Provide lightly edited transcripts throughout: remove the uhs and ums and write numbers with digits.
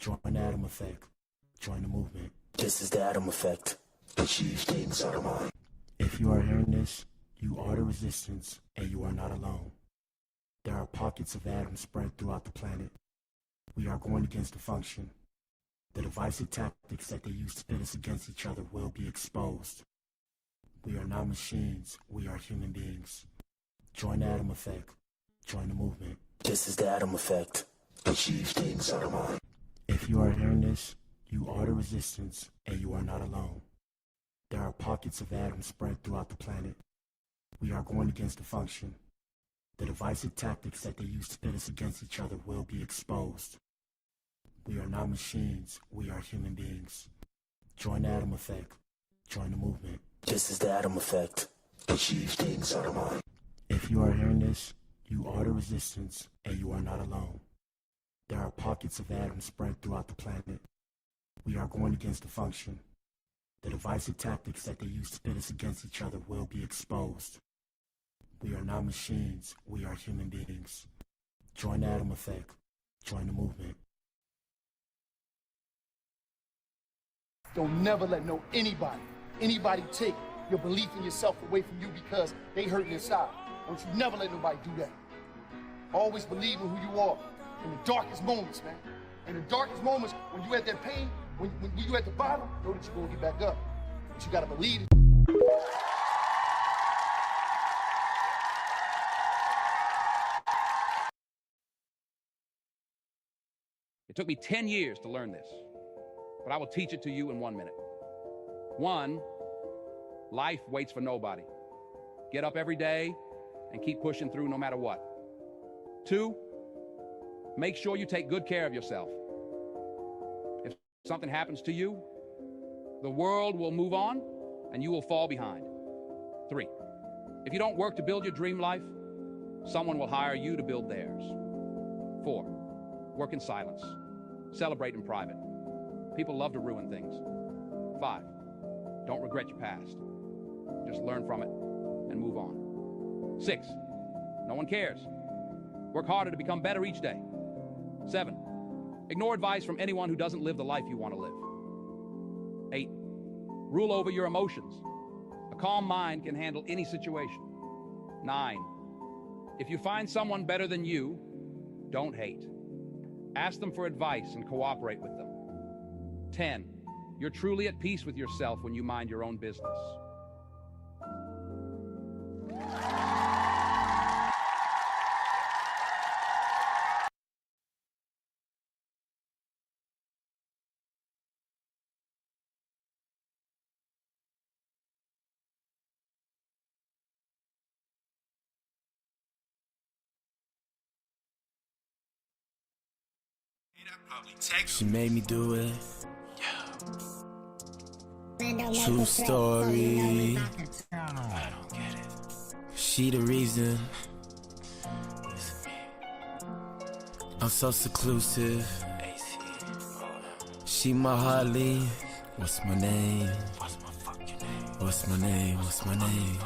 Join the Atom Effect. Join the movement. This is the Atom Effect. Achieve things out of mind. If you are hearing this, you are the resistance, and you are not alone. There are pockets of atoms spread throughout the planet. We are going against the function. The divisive tactics that they use to pit us against each other will be exposed. We are not machines, we are human beings. Join the Atom Effect. Join the movement. This is the Atom Effect. Achieve things out of mind. If you are hearing this, you are the resistance, and you are not alone. There are pockets of atoms spread throughout the planet. We are going against the function. The divisive tactics that they use to pit us against each other will be exposed. We are not machines, we are human beings. Join the Atom Effect. Join the movement. This is the Atom Effect. Achieve things out of mind. If you are hearing this, you are the resistance, and you are not alone. There are pockets of atoms spread throughout the planet. We are going against the function. The divisive tactics that they use to pit us against each other will be exposed. We are not machines, we are human beings. Join the Atom Effect. Join the movement. Don't never let anybody take your belief in yourself away from you because they hurting inside. Don't you never let nobody do that. Always believe in who you are in the darkest moments, man. In the darkest moments, when you at that pain, when you at the bottom, know that you're gonna get back up. But you gotta believe it. It took me 10 years to learn this, but I will teach it to you in 1 minute. 1, life waits for nobody. Get up every day and keep pushing through no matter what. 2, make sure you take good care of yourself. If something happens to you, the world will move on and you will fall behind. 3, if you don't work to build your dream life, someone will hire you to build theirs. 4, work in silence. Celebrate in private. People love to ruin things. 5, don't regret your past. Just learn from it and move on. 6, no one cares. Work harder to become better each day. 7, ignore advice from anyone who doesn't live the life you want to live. 8, rule over your emotions. A calm mind can handle any situation. 9, if you find someone better than you, don't hate. Ask them for advice and cooperate with them. 10, you're truly at peace with yourself when you mind your own business. She made me do it. True story. I don't get it. She the reason. I'm so seclusive. She my Harley. What's my name? What's my name? What's my name?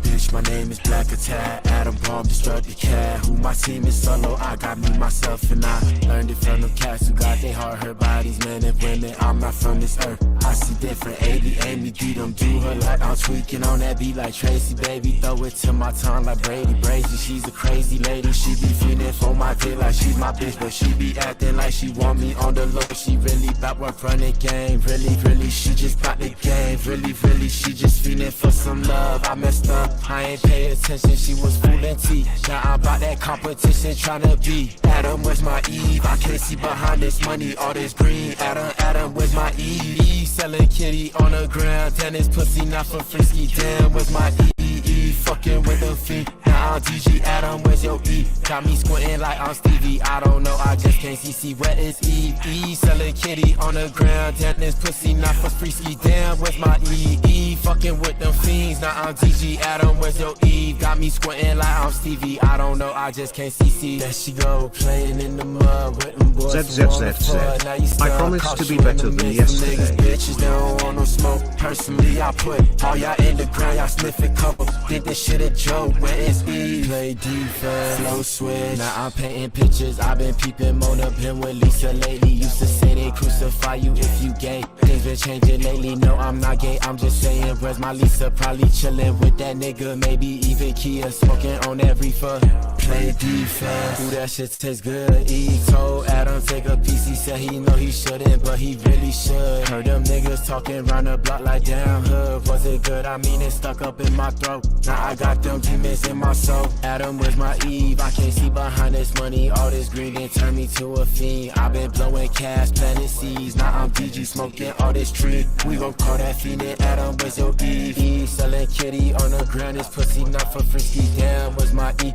Bitch, my name is Black Attack. Adam Bomb, destructive cat. Who my team is solo. I got me, myself, and I learned it from them cats who got their heart hurt by these men and women. I'm not from this earth. I see different. Amy, D them do her like I'm tweaking on that beat like Tracy, baby. Throw it to my tongue like Brady Brazy. She's a crazy lady. She be feeling for my dick like she's my bitch, but she be acting like she want me on the low. She really bout one from the game. Really, she just got the game. Really, she just feeling for some love. I messed up. I ain't pay attention, she was fooling T. Now I'm about that competition, tryna be Adam, where's my Eve? I can't see behind this money, all this green. Adam, where's my Eve? Selling kitty on the ground, damn this pussy not for frisky. Damn, where's my Eve? Fucking with the feet. Now I'm DG Adam, where's your E? Got me squinting like I'm Stevie. I don't know, I just can't see. Where is E? Selling kitty on the ground, damn this pussy not for frisky. Damn, where's my E? Fucking with them fiends. Now I'm DG Adam, where's your Eve? Got me squinting like I'm Stevie. I don't know, I just can't see. There she go, playing in the mud with them boys. ZZZZ. I promise to be better than yesterday. Bitches, they don't want no smoke. Personally, I put all y'all in the ground, y'all sniffing couple. Think this shit a joke, where it's E. Play defense, flow switch. Now I'm painting pictures, I've been peeping, Mona been with Lisa lately. Used to say they crucify you if you gay. Things been changing lately, no I'm not gay, I'm just saying. Where's my Lisa? Probably chilling with that nigga, maybe even Kia. Smoking on every fuck. Play defense, ooh that shit tastes good. E told Adam take a piece, he said he know he shouldn't, but he really should. Heard them niggas talking round the block like damn hood. Was it good? I mean it stuck up in my throat. Now I got them demons in my soul. Adam was my Eve, I can't see behind this money. All this green done turned me to a fiend. I've been blowing cash, planting seeds. Now I'm DG smoking all this tree. We gon' call that fiend in Adam, where's your Eve? E selling kitty on the ground, this pussy not for frisky. Damn, where's my E?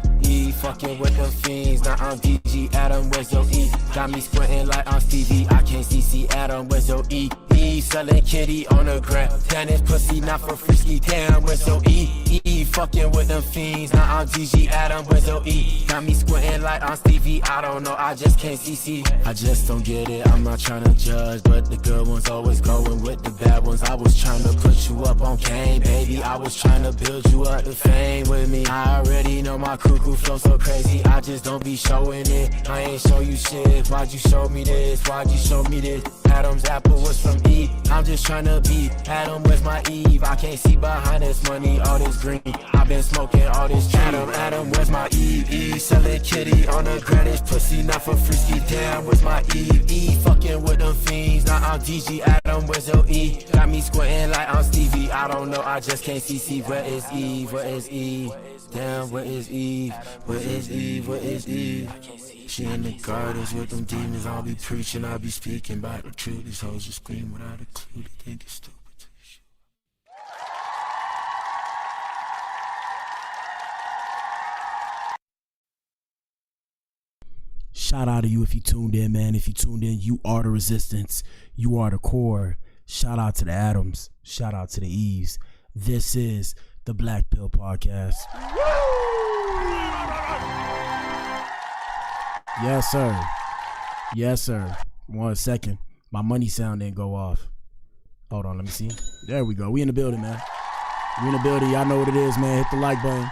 Fucking with them fiends. Now I'm DG Adam, where's your E? Got me squinting like I'm Stevie. I can't see Adam, where's your E? Selling kitty on the ground. Damn, this pussy not for frisky. Damn, where's your E? Fucking with them fiends. Now I'm DG Adam, where's your E? Got me squinting like I'm Stevie. I don't know, I just can't see. I just don't get it, I'm not trying to judge, but the good ones always going with the bad ones. I was trying to put you up on game, baby. I was trying to build you up to fame with me. I already know my cuckoo flow so crazy, I just don't be showing it. I ain't show you shit, why'd you show me this? Why'd you show me this? Adam's apple was from E. I'm just trying to be Adam with my Eve. I can't see behind this money, all this green. I've been smoking all this tree. Adam, where's my E? Selling kitty on the ground, this pussy not for frisky. Damn, where's my E? Fucking with them fiends. Now I'm DG Adam, where's your E? Got me squinting like I'm Stevie. I don't know, I just can't see. Where is E? Where is E? Damn, where is Eve? Where is Eve? Where is Eve? She in the gardens with them demons. I'll be preaching, I'll be speaking about the truth. These hoes just scream without a clue. They think it's stupid. Shout out to you if you tuned in, man. If you tuned in, you are the resistance. You are the core. Shout out to the Adams. Shout out to the Eves. This is the Blac Pill Podcast. Yes, sir. Yes, sir. 1 second. My money sound didn't go off. Hold on, let me see. There we go. We in the building, man. We in the building. Y'all know what it is, man. Hit the like button.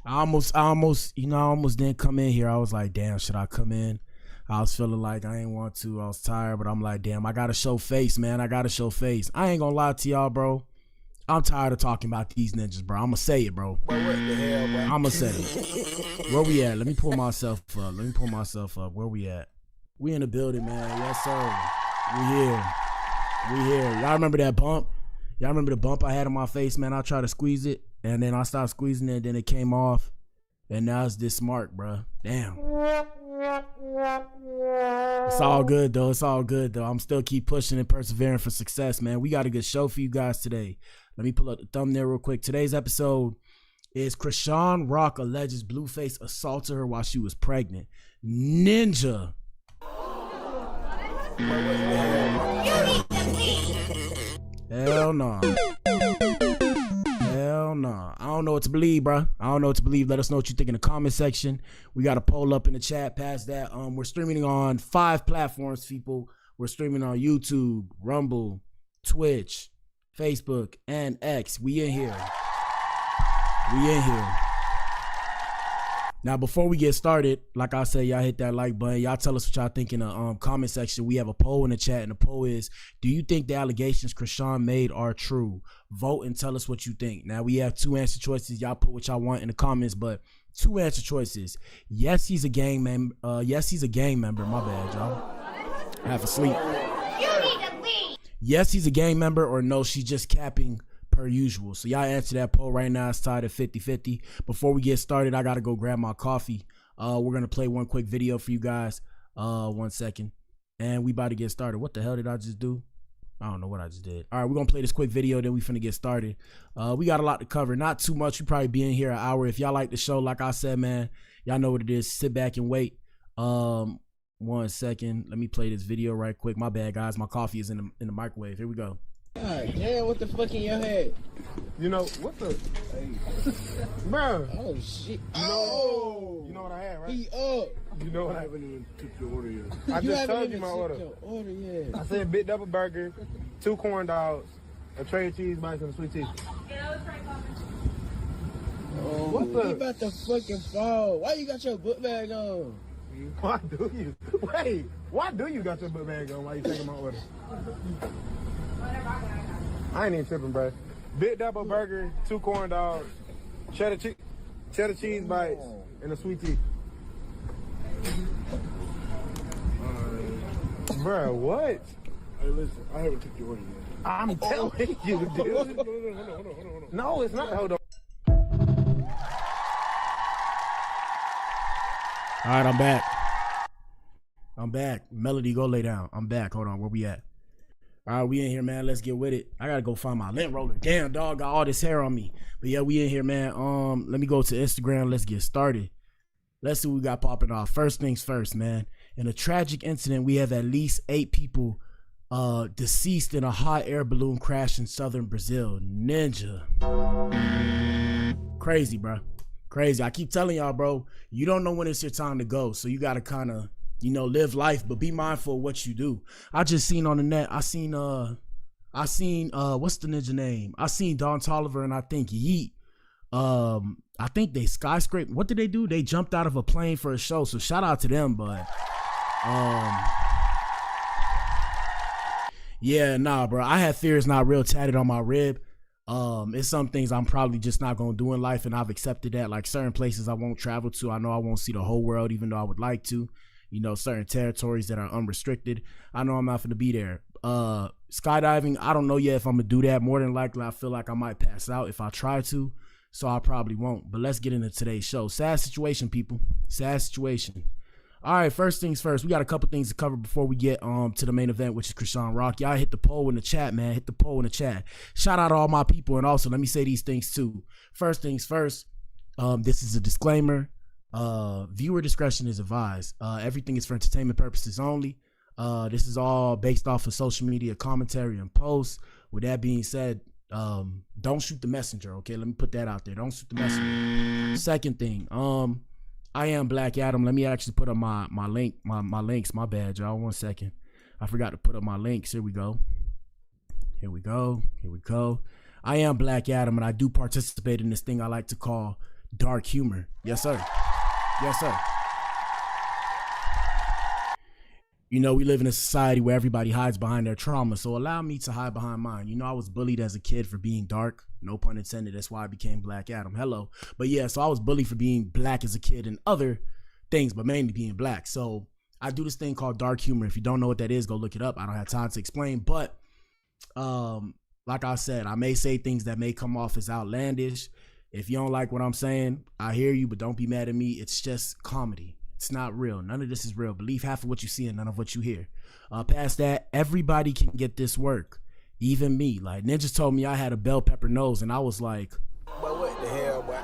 I almost didn't come in here. I was like, damn, should I come in? I was feeling like I ain't want to. I was tired, but I'm like, damn, I gotta show face, man. I gotta show face. I ain't gonna lie to y'all, bro. I'm tired of talking about these ninjas, bro. I'ma say it, bro. What the hell, bro? I'ma say it. Where we at? Let me pull myself up. Where we at? We in the building, man. Yes, sir. We here. Y'all remember that bump? Y'all remember the bump I had on my face, man? I tried to squeeze it, and then I stopped squeezing it, and then it came off. And now it's this mark, bro. Damn. It's all good, though. I'm still keep pushing and persevering for success, man. We got a good show for you guys today. Let me pull up the thumbnail real quick. Today's episode is Chrisean Rock alleges Blueface assaulted her while she was pregnant. Ninja. Hell no. Hell no. I don't know what to believe, bro. I don't know what to believe. Let us know what you think in the comment section. We got a poll up in the chat. Past that, we're streaming on 5 platforms, people. We're streaming on YouTube, Rumble, Twitch, Facebook, and X. We in here. Now, before we get started, like I said, y'all hit that like button. Y'all tell us what y'all think in the comment section. We have a poll in the chat, and the poll is, do you think the allegations Chrisean made are true? Vote and tell us what you think. Now, we have 2 answer choices. Y'all put what y'all want in the comments, but 2 answer choices. Yes, he's a gang member. My bad, y'all. I have to sleep. You need to leave. Yes, he's a gang member, or no, she's just capping per usual. So y'all answer that poll right now. It's tied at 50-50. Before we get started, I gotta go grab my coffee. We're gonna play one quick video for you guys. 1 second. And we about to get started. What the hell did I just do? I don't know what I just did. All right, we're gonna play this quick video, then we finna get started. We got a lot to cover. Not too much. We probably be in here an hour. If y'all like the show, like I said, man, y'all know what it is. Sit back and wait. 1 second. Let me play this video right quick. My bad, guys. My coffee is in the microwave. Here we go. God damn, what the fuck in your head? You know, what the? Bro. Oh, shit. You know what I had, right? He up. You know what I haven't even took your order yet. I just told you my order. Your order yet. I said big double burger, 2 corn dogs, a tray of cheese bites, and a sweet tea. Oh, what the? You about to fucking fall. Why you got your book bag on? Why do you? Wait, why do you got your book bag on while you taking my order? I ain't even tripping, bro. Big double burger, 2 corn dogs, cheddar cheese bites, and a sweet tea. Bro, what? Hey, listen, I haven't took your order yet. I'm telling you, dude. Hold on. No, it's not. Hold on. All right, I'm back. Melody, go lay down. I'm back. Hold on, where we at? All right, we in here, man. Let's get with it. I gotta go find my lint roller. Damn, dog, got all this hair on me. But yeah, we in here, man. Let me go to Instagram. Let's get started. Let's see what we got popping off. First things first, man. In a tragic incident, we have at least 8 people deceased in a hot air balloon crash in southern Brazil. Ninja. Crazy, bro. Crazy. I keep telling y'all, bro, you don't know when it's your time to go. So you got to kind of, live life, but be mindful of what you do. I just seen on the net, I seen what's the ninja name? I seen Don Toliver and I think Yeet. I think they skyscraper. What did they do? They jumped out of a plane for a show. So shout out to them, but yeah, nah, bro. I had Fear Is Not Real tatted on my rib. It's some things I'm probably just not gonna do in life, and I've accepted that. Like certain places I won't travel to. I know I won't see the whole world, even though I would like to. Certain territories that are unrestricted. I know I'm not gonna be there. Skydiving, I don't know yet if I'm gonna do that. More than likely, I feel like I might pass out if I try to, so I probably won't. But let's get into today's show. Sad situation, people. Sad situation. All right, first things first. We got a couple things to cover before we get to the main event, which is Chrisean Rock. Y'all hit the poll in the chat, man. Hit the poll in the chat. Shout out to all my people, and also let me say these things too. First things first. This is a disclaimer. Viewer discretion is advised. Everything is for entertainment purposes only. This is all based off of social media commentary and posts. With that being said, don't shoot the messenger. Okay, let me put that out there. Don't shoot the messenger. Second thing. I am Black Adam. Let me actually put up my link, my links. My bad, y'all. 1 second. I forgot to put up my links. Here we go. I am Black Adam, and I do participate in this thing I like to call dark humor. Yes, sir. We live in a society where everybody hides behind their trauma, so allow me to hide behind mine. I was bullied as a kid for being dark. No pun intended. That's why I became Black Adam. Hello. But yeah, so I was bullied for being black as a kid and other things, but mainly being black. So I do this thing called dark humor. If you don't know what that is, go look it up. I don't have time to explain, but like I said, I may say things that may come off as outlandish. If you don't like what I'm saying, I hear you, but don't be mad at me. It's just comedy. It's not real. None of this is real. Believe half of what you see and none of what you hear. Past that, everybody can get this work. Even me. Like, Ninjas told me I had a bell pepper nose, and I was like, But what the hell, boy?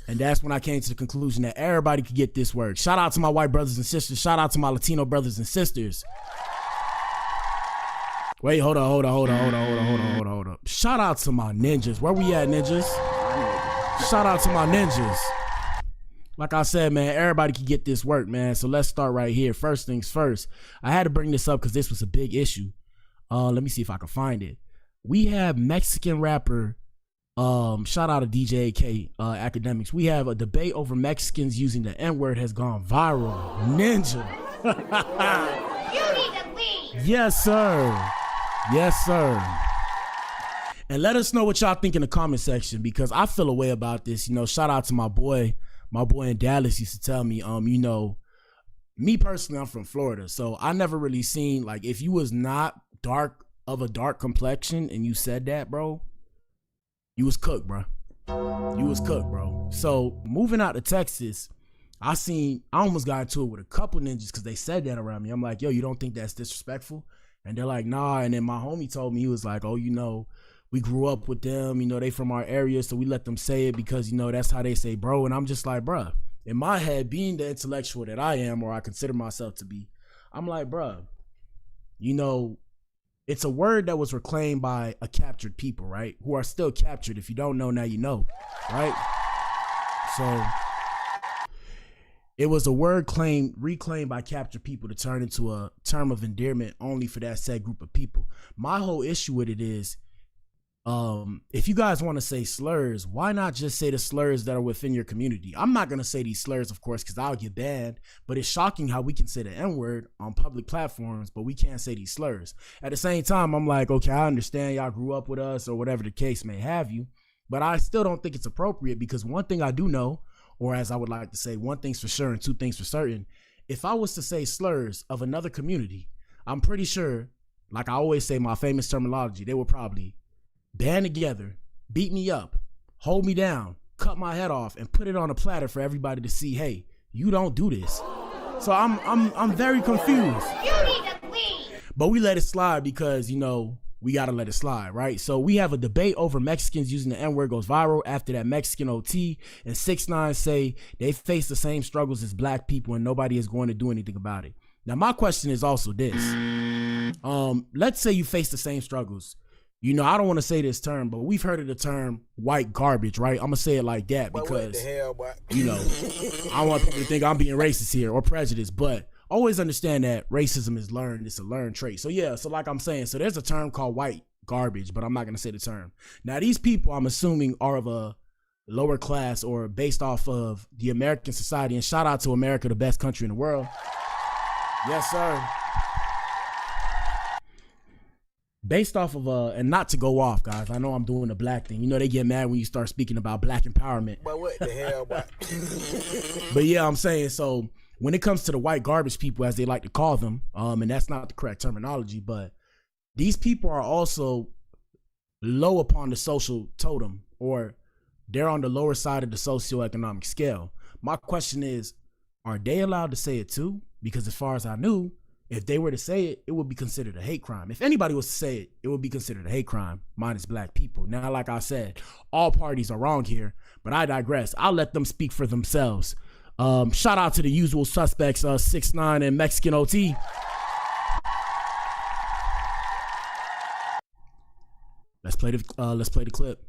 and that's when I came to the conclusion that everybody could get this work. Shout out to my white brothers and sisters. Shout out to my Latino brothers and sisters. Wait, hold up. Shout out to my ninjas. Where we at, ninjas? Shout out to my ninjas. Like I said, man, everybody can get this work, man. So let's start right here. First things first. I had to bring this up because this was a big issue. Let me see if I can find it. We have Mexican rapper, shout out to DJ AK, Academics. We have a debate over Mexicans using the N-word has gone viral. Ninja. You need to leave. Yes, sir. And let us know what y'all think in the comment section, because I feel a way about this. Shout out to my boy in Dallas used to tell me, me personally, I'm from Florida, so I never really seen, like, if you was not of a dark complexion and you said that, bro, you was cooked, bro. So moving out to Texas, I almost got into it with a couple ninjas because they said that around me. I'm like, yo, you don't think that's disrespectful? And they're like, nah. And then my homie told me, he was like, oh, we grew up with them, they from our area, so we let them say it because, that's how they say bro. And I'm just like, bruh, in my head, being the intellectual that I am, or I consider myself to be, I'm like, bruh, It's a word that was reclaimed by a captured people, right? Who are still captured. If you don't know, now you know, right? So it was a word reclaimed by captured people to turn into a term of endearment only for that said group of people. My whole issue with it is, if you guys want to say slurs, why not just say the slurs that are within your community? I'm not going to say these slurs, of course, because I'll get banned, but it's shocking how we can say the N-word on public platforms, but we can't say these slurs. At the same time, I'm like, okay, I understand y'all grew up with us or whatever the case may have you, but I still don't think it's appropriate, because one thing I do know, or as I would like to say, one thing's for sure and two things for certain, if I was to say slurs of another community, I'm pretty sure, like I always say my famous terminology, they would probably band together, beat me up, hold me down, cut my head off, and put it on a platter for everybody to see, hey, you don't do this. So I'm very confused. You need to leave. But we let it slide because, you know, we gotta let it slide, right? So we have a debate over Mexicans using the N-word goes viral after that Mexican OT and 6ix9ine say they face the same struggles as black people and nobody is going to do anything about it. Now my question is also this. Let's say you face the same struggles. You know, I don't want to say this term, but we've heard of the term white garbage, right? I'm going to say it like that because, what the hell, boy? You know, I don't want people to think I'm being racist here or prejudiced, but always understand that racism is learned. It's a learned trait. So yeah, so like I'm saying, so there's a term called white garbage, but I'm not going to say the term. Now, these people, I'm assuming, are of a lower class or based off of the American society. And shout out to America, the best country in the world. Yes, sir. Based off of, and not to go off, guys, I know I'm doing the black thing. You know, they get mad when you start speaking about black empowerment. But what the hell, boy? But yeah, I'm saying, so when it comes to the white garbage people, as they like to call them, and that's not the correct terminology, but these people are also low upon the social totem, or they're on the lower side of the socioeconomic scale. My question is, are they allowed to say it too? Because as far as I knew, if they were to say it, it would be considered a hate crime. If anybody was to say it, it would be considered a hate crime, minus black people. Now, like I said, all parties are wrong here, but I digress. I'll let them speak for themselves. Shout out to the usual suspects, 6ix9ine and Mexican OT. Let's play the clip.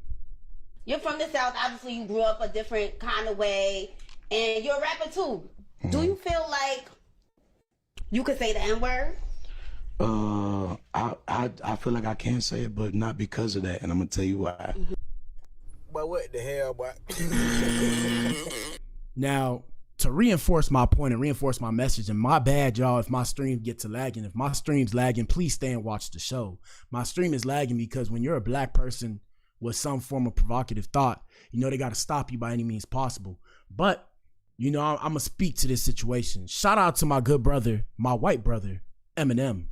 You're from the South. Obviously, you grew up a different kind of way, and you're a rapper too. Mm-hmm. Do you feel like you could say the N-word? I feel like I can say it, but not because of that, and I'm gonna tell you why. Mm-hmm. But what the hell, boy? Now, to reinforce my point and reinforce my message, and my bad, y'all, if my stream gets to lagging. If my stream's lagging, please stay and watch the show. My stream is lagging because when you're a black person with some form of provocative thought, you know they got to stop you by any means possible. But you know, I'm going to speak to this situation. Shout out to my good brother, my white brother, Eminem.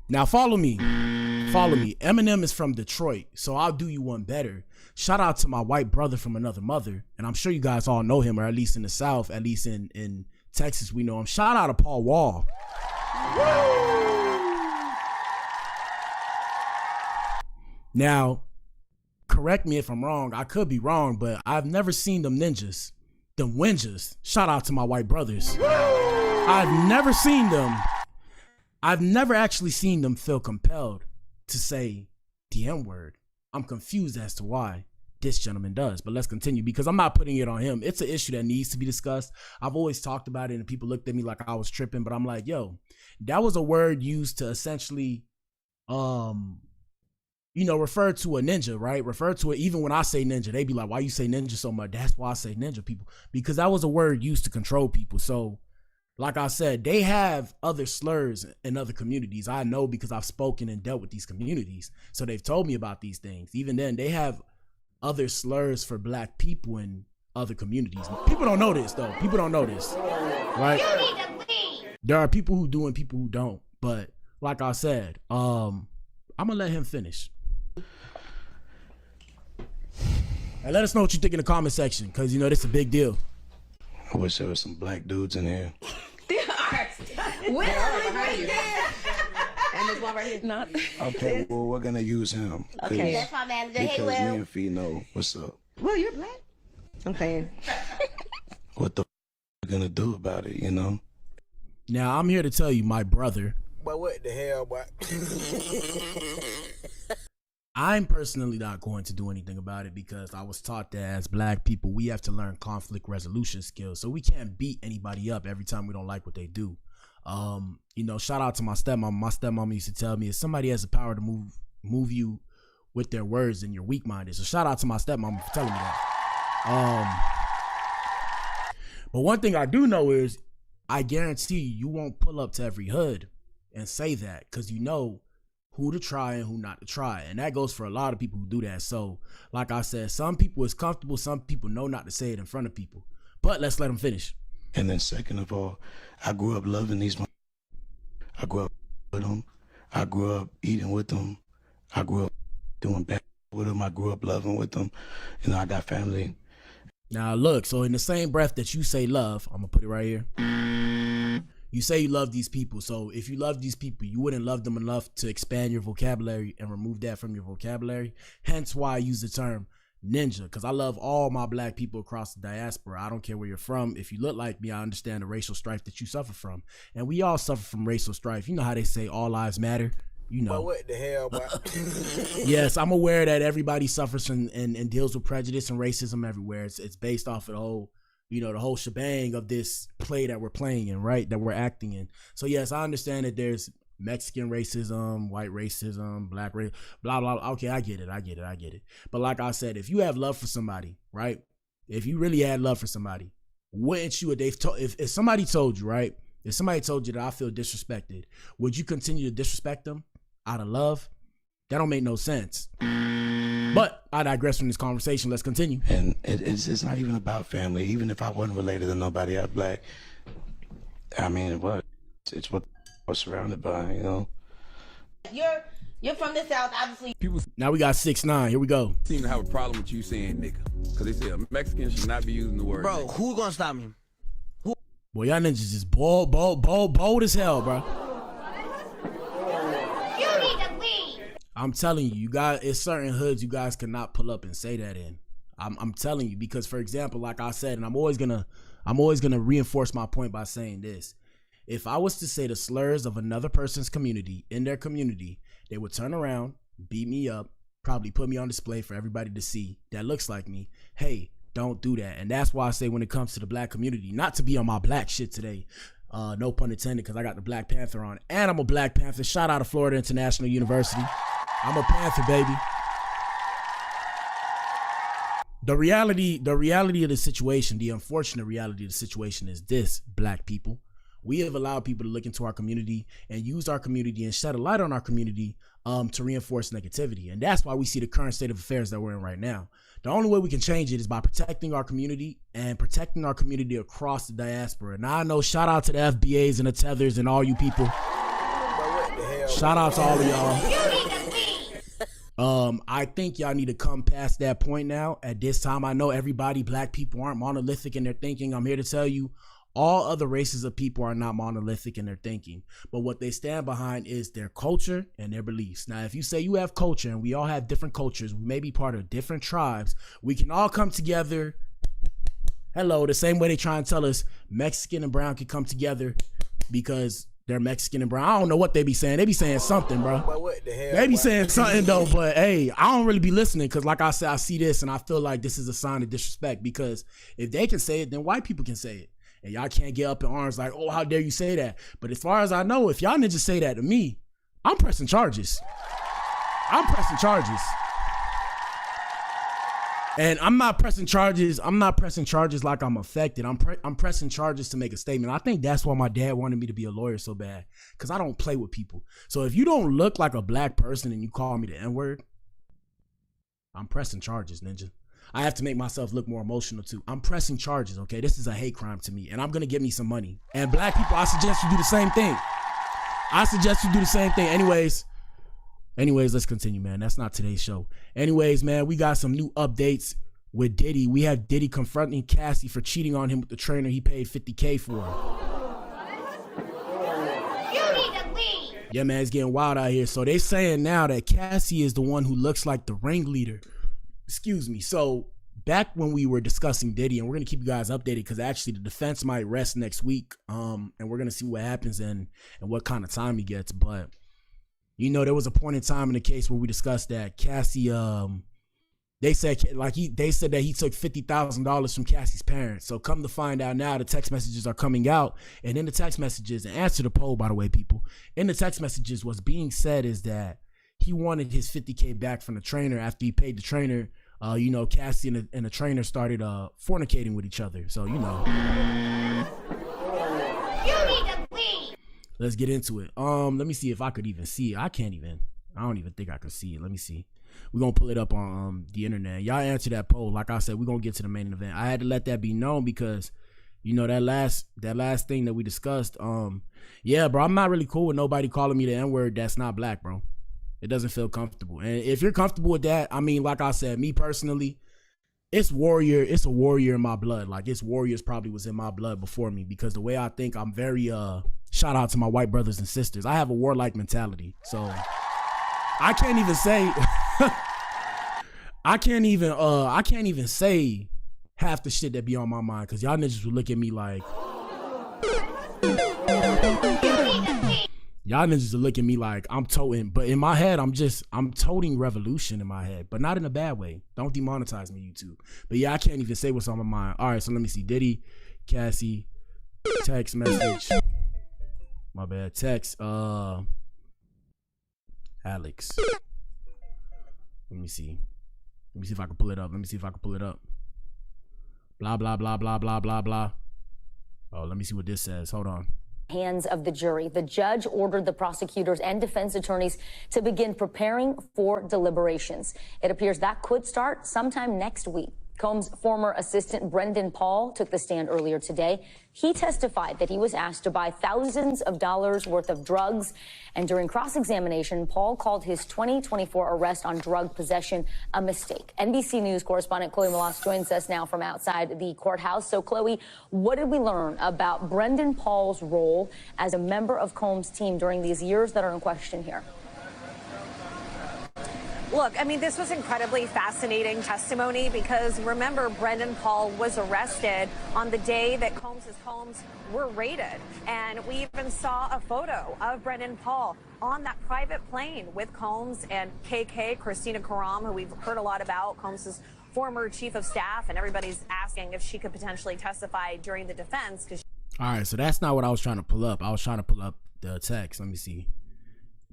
Now, follow me. Follow me. Eminem is from Detroit, so I'll do you one better. Shout out to my white brother from another mother, and I'm sure you guys all know him, or at least in the South, at least in Texas, we know him. Shout out to Paul Wall. Now, correct me if I'm wrong. I could be wrong, but I've never seen them ninjas, them winjas. Shout out to my white brothers. I've never seen them. I've never actually seen them feel compelled to say the N-word. I'm confused as to why this gentleman does, but let's continue because I'm not putting it on him. It's an issue that needs to be discussed. I've always talked about it and people looked at me like I was tripping, but I'm like, yo, that was a word used to essentially, you know, refer to a ninja, right? Refer to it. Even when I say ninja, they be like, why you say ninja so much? That's why I say ninja, people, because that was a word used to control people. So like I said, they have other slurs in other communities. I know because I've spoken and dealt with these communities. So they've told me about these things. Even then, they have other slurs for black people in other communities. People don't know this, though. People don't know this, right? You need to leave. There are people who do and people who don't. But like I said, I'm going to let him finish. And let us know what you think in the comment section, because, you know, this is a big deal. I wish there was some black dudes in here. There are. Where right there? And this one right here. Not. Okay, well, we're going to use him. Okay, that's my manager. Hey, because Will. me and Fee know what's up. Well, you're black. I'm saying. What the f*** are we going to do about it, you know? Now, I'm here to tell you, my brother. But what the hell, boy? I'm personally not going to do anything about it because I was taught that as black people, we have to learn conflict resolution skills. So we can't beat anybody up every time we don't like what they do. You know, shout out to my stepmom. My stepmom used to tell me if somebody has the power to move you with their words, then you're weak-minded. So shout out to my stepmom for telling me that. But one thing I do know is I guarantee you won't pull up to every hood and say that because you know who to try and who not to try. And that goes for a lot of people who do that. So like I said, some people is comfortable. Some people know not to say it in front of people. But let's let them finish. And then second of all, I grew up loving these. I grew up with them. I grew up eating with them. I grew up doing bad with them. I grew up loving with them. You know, I got family. Now look, so in the same breath that you say love, I'm gonna put it right here. You say you love these people. So if you love these people, you wouldn't love them enough to expand your vocabulary and remove that from your vocabulary. Hence why I use the term ninja, because I love all my black people across the diaspora. I don't care where you're from. If you look like me, I understand the racial strife that you suffer from. And we all suffer from racial strife. You know how they say all lives matter? You know. But what the hell, boy? Yes, I'm aware that everybody suffers from and deals with prejudice and racism everywhere. It's based off of the whole, you know, the whole shebang of this play that we're playing in, right? That we're acting in. So yes, I understand that there's Mexican racism, white racism, black race, blah, blah, blah. Okay, I get it. But like I said, if you have love for somebody, right? If you really had love for somebody, wouldn't you, if somebody told you, right? If somebody told you that I feel disrespected, would you continue to disrespect them out of love? That don't make no sense. But I digress from this conversation. Let's continue. And it's not even about family. Even if I wasn't related to nobody else black, I mean, it's what I was surrounded by, you know. You're from the South, obviously. People now we got 6ix9ine. Here we go. seem to have a problem with you saying nigga, because they say a Mexican should not be using the word. Bro, nigga. who gonna stop me? Boy, y'all niggas is bold as hell, bro. You need to leave. I'm telling you, you guys, it's certain hoods you guys cannot pull up and say that in. I'm telling you, because for example, like I said, and I'm always gonna reinforce my point by saying this. If I was to say the slurs of another person's community in their community, they would turn around, beat me up, probably put me on display for everybody to see that looks like me. Hey, don't do that. And that's why I say when it comes to the black community, not to be on my black shit today, no pun intended, because I got the Black Panther on, and I'm a Black Panther. Shout out to Florida International University. I'm a Panther, baby. The reality of the situation, the unfortunate reality of the situation is this, black people. We have allowed people to look into our community and use our community and shed a light on our community to reinforce negativity. And that's why we see the current state of affairs that we're in right now. The only way we can change it is by protecting our community and protecting our community across the diaspora. Now I know, shout out to the FBAs and the Tethers and all you people. Shout out to all of y'all. I think y'all need to come past that point now. At this time, I know everybody, black people aren't monolithic in their thinking. I'm here to tell you, all other races of people are not monolithic in their thinking, but what they stand behind is their culture and their beliefs. Now, if you say you have culture and we all have different cultures, we may be part of different tribes, we can all come together. Hello, the same way they try and tell us Mexican and brown can come together because they're Mexican and brown. I don't know what they be saying. They be saying something, bro. But what the hell? They be saying something though, but hey, I don't really be listening because like I said, I see this and I feel like this is a sign of disrespect because if they can say it, then white people can say it. And y'all can't get up in arms like, oh, how dare you say that? But as far as I know, if y'all niggas say that to me, I'm pressing charges. And I'm not pressing charges like I'm affected. I'm pressing charges to make a statement. I think that's why my dad wanted me to be a lawyer so bad, because I don't play with people. So if you don't look like a black person and you call me the N-word, I'm pressing charges, ninja. I have to make myself look more emotional too. I'm pressing charges, okay? This is a hate crime to me, and I'm gonna get me some money. And black people, I suggest you do the same thing. Anyways, let's continue, man. That's not today's show. Anyways, man, we got some new updates with Diddy. We have Diddy confronting Cassie for cheating on him with the trainer he paid $50K for. You need to leave. Yeah, man, it's getting wild out here. So they saying now that Cassie is the one who looks like the ringleader. Excuse me. So back when we were discussing Diddy, and we're gonna keep you guys updated because actually the defense might rest next week, and we're gonna see what happens and what kind of time he gets. But you know, there was a point in time in the case where we discussed that Cassie, they said that he took $50,000 from Cassie's parents. So come to find out now, the text messages are coming out, and in the text messages, and answer the poll, by the way, people, in the text messages, what's being said is that he wanted his $50K back from the trainer after he paid the trainer. You know, Cassie and the trainer started fornicating with each other. So, you know. You need to leave. Let's get into it. Let me see if I could even see it. I don't even think I could see it. Let me see. We're going to pull it up on the internet. Y'all answer that poll. Like I said, we're going to get to the main event. I had to let that be known because, you know, that last thing that we discussed, yeah, bro, I'm not really cool with nobody calling me the N-word that's not black, bro. It doesn't feel comfortable. And if you're comfortable with that, I mean, like I said, me personally, it's a warrior in my blood. Like, it's warriors probably was in my blood before me because the way I think, I'm very, shout out to my white brothers and sisters. I have a warlike mentality. So I can't even say, I can't even say half the shit that be on my mind because y'all niggas would look at me like, y'all niggas will look at me like I'm toting, but in my head, I'm toting revolution in my head, but not in a bad way. Don't demonetize me, YouTube. But yeah, I can't even say what's on my mind. All right, so let me see. Diddy, Cassie, text message. My bad. Text, Alex. Let me see. Let me see if I can pull it up. Blah, blah, blah, blah, blah, blah, blah. Oh, let me see what this says. Hold on. Hands of the jury. The judge ordered the prosecutors and defense attorneys to begin preparing for deliberations. It appears that could start sometime next week. Combs' former assistant Brendan Paul took the stand earlier today. He testified that he was asked to buy thousands of dollars worth of drugs. And during cross-examination, Paul called his 2024 arrest on drug possession a mistake. NBC News correspondent Chloe Malas joins us now from outside the courthouse. So, Chloe, what did we learn about Brendan Paul's role as a member of Combs' team during these years that are in question here? Look, I mean, this was incredibly fascinating testimony because remember, Brendan Paul was arrested on the day that Combs' homes were raided. And we even saw a photo of Brendan Paul on that private plane with Combs and KK, Christina Karam, who we've heard a lot about, Combs' former chief of staff. And everybody's asking if she could potentially testify during the defense. All right, so that's not what I was trying to pull up. I was trying to pull up the text. Let me see.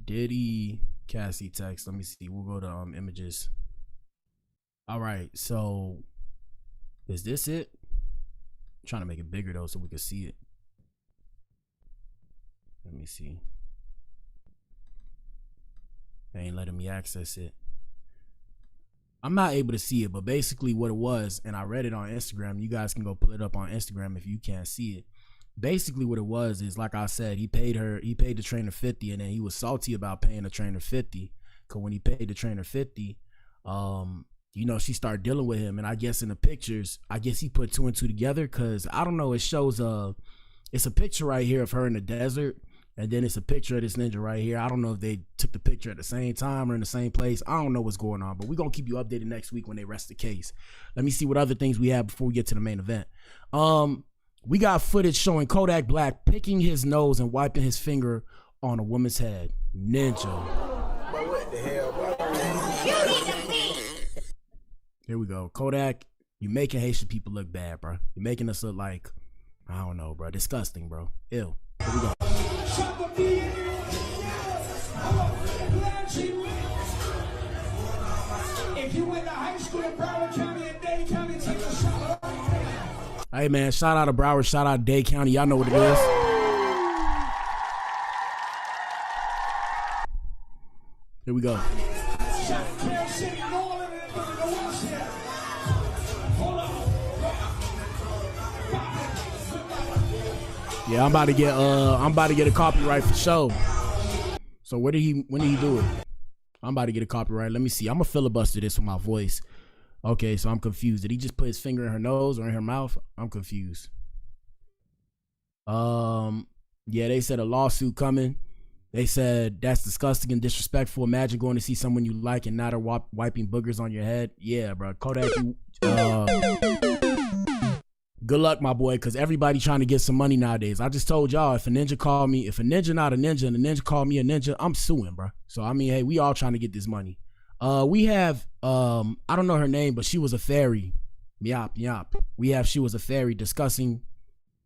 Diddy, Cassie text. Let me see. We'll go to images. All right, so is this it? I'm trying to make it bigger though so we can see it. Let me see. They ain't letting me access it. I'm not able to see it, but basically what it was, and I read it on Instagram. You guys can go pull it up on Instagram if you can't see it. Basically what it was is, like I said, he paid the trainer 50, and then he was salty about paying the trainer 50, because when he paid the trainer 50, you know, she started dealing with him. And I guess in the pictures, I guess he put two and two together, because I don't know, it shows it's a picture right here of her in the desert, and then it's a picture of this ninja right here. I don't know if they took the picture at the same time or in the same place. I don't know what's going on, but we're gonna keep you updated next week when they rest the case. Let me see what other things we have before we get to the main event. We got footage showing Kodak Black picking his nose and wiping his finger on a woman's head. Ninja. But what the hell, bro? Here we go. Kodak, you making Haitian people look bad, bro. You're making us look like, I don't know, bro. Disgusting, bro. Ew. Here we go. If you went to high school in Broward County and Dade County, take a shot. Hey man, shout out to Broward, shout out to Dade County. Y'all know what it is. Here we go. Yeah, I'm about to get a copyright for sure. So when did he do it? I'm about to get a copyright. Let me see. I'm gonna filibuster this with my voice. Okay, so I'm confused. Did he just put his finger in her nose or in her mouth? I'm confused. Yeah, they said a lawsuit coming. They said that's disgusting and disrespectful. Imagine going to see someone you like and not her wiping boogers on your head. Yeah, bro. Kodak, Good luck, my boy, because everybody trying to get some money nowadays. I just told y'all, if a ninja not a ninja and a ninja call me a ninja, I'm suing, bro. So, I mean, hey, we all trying to get this money. We have, I don't know her name, but she was a fairy. Yop. She was a fairy discussing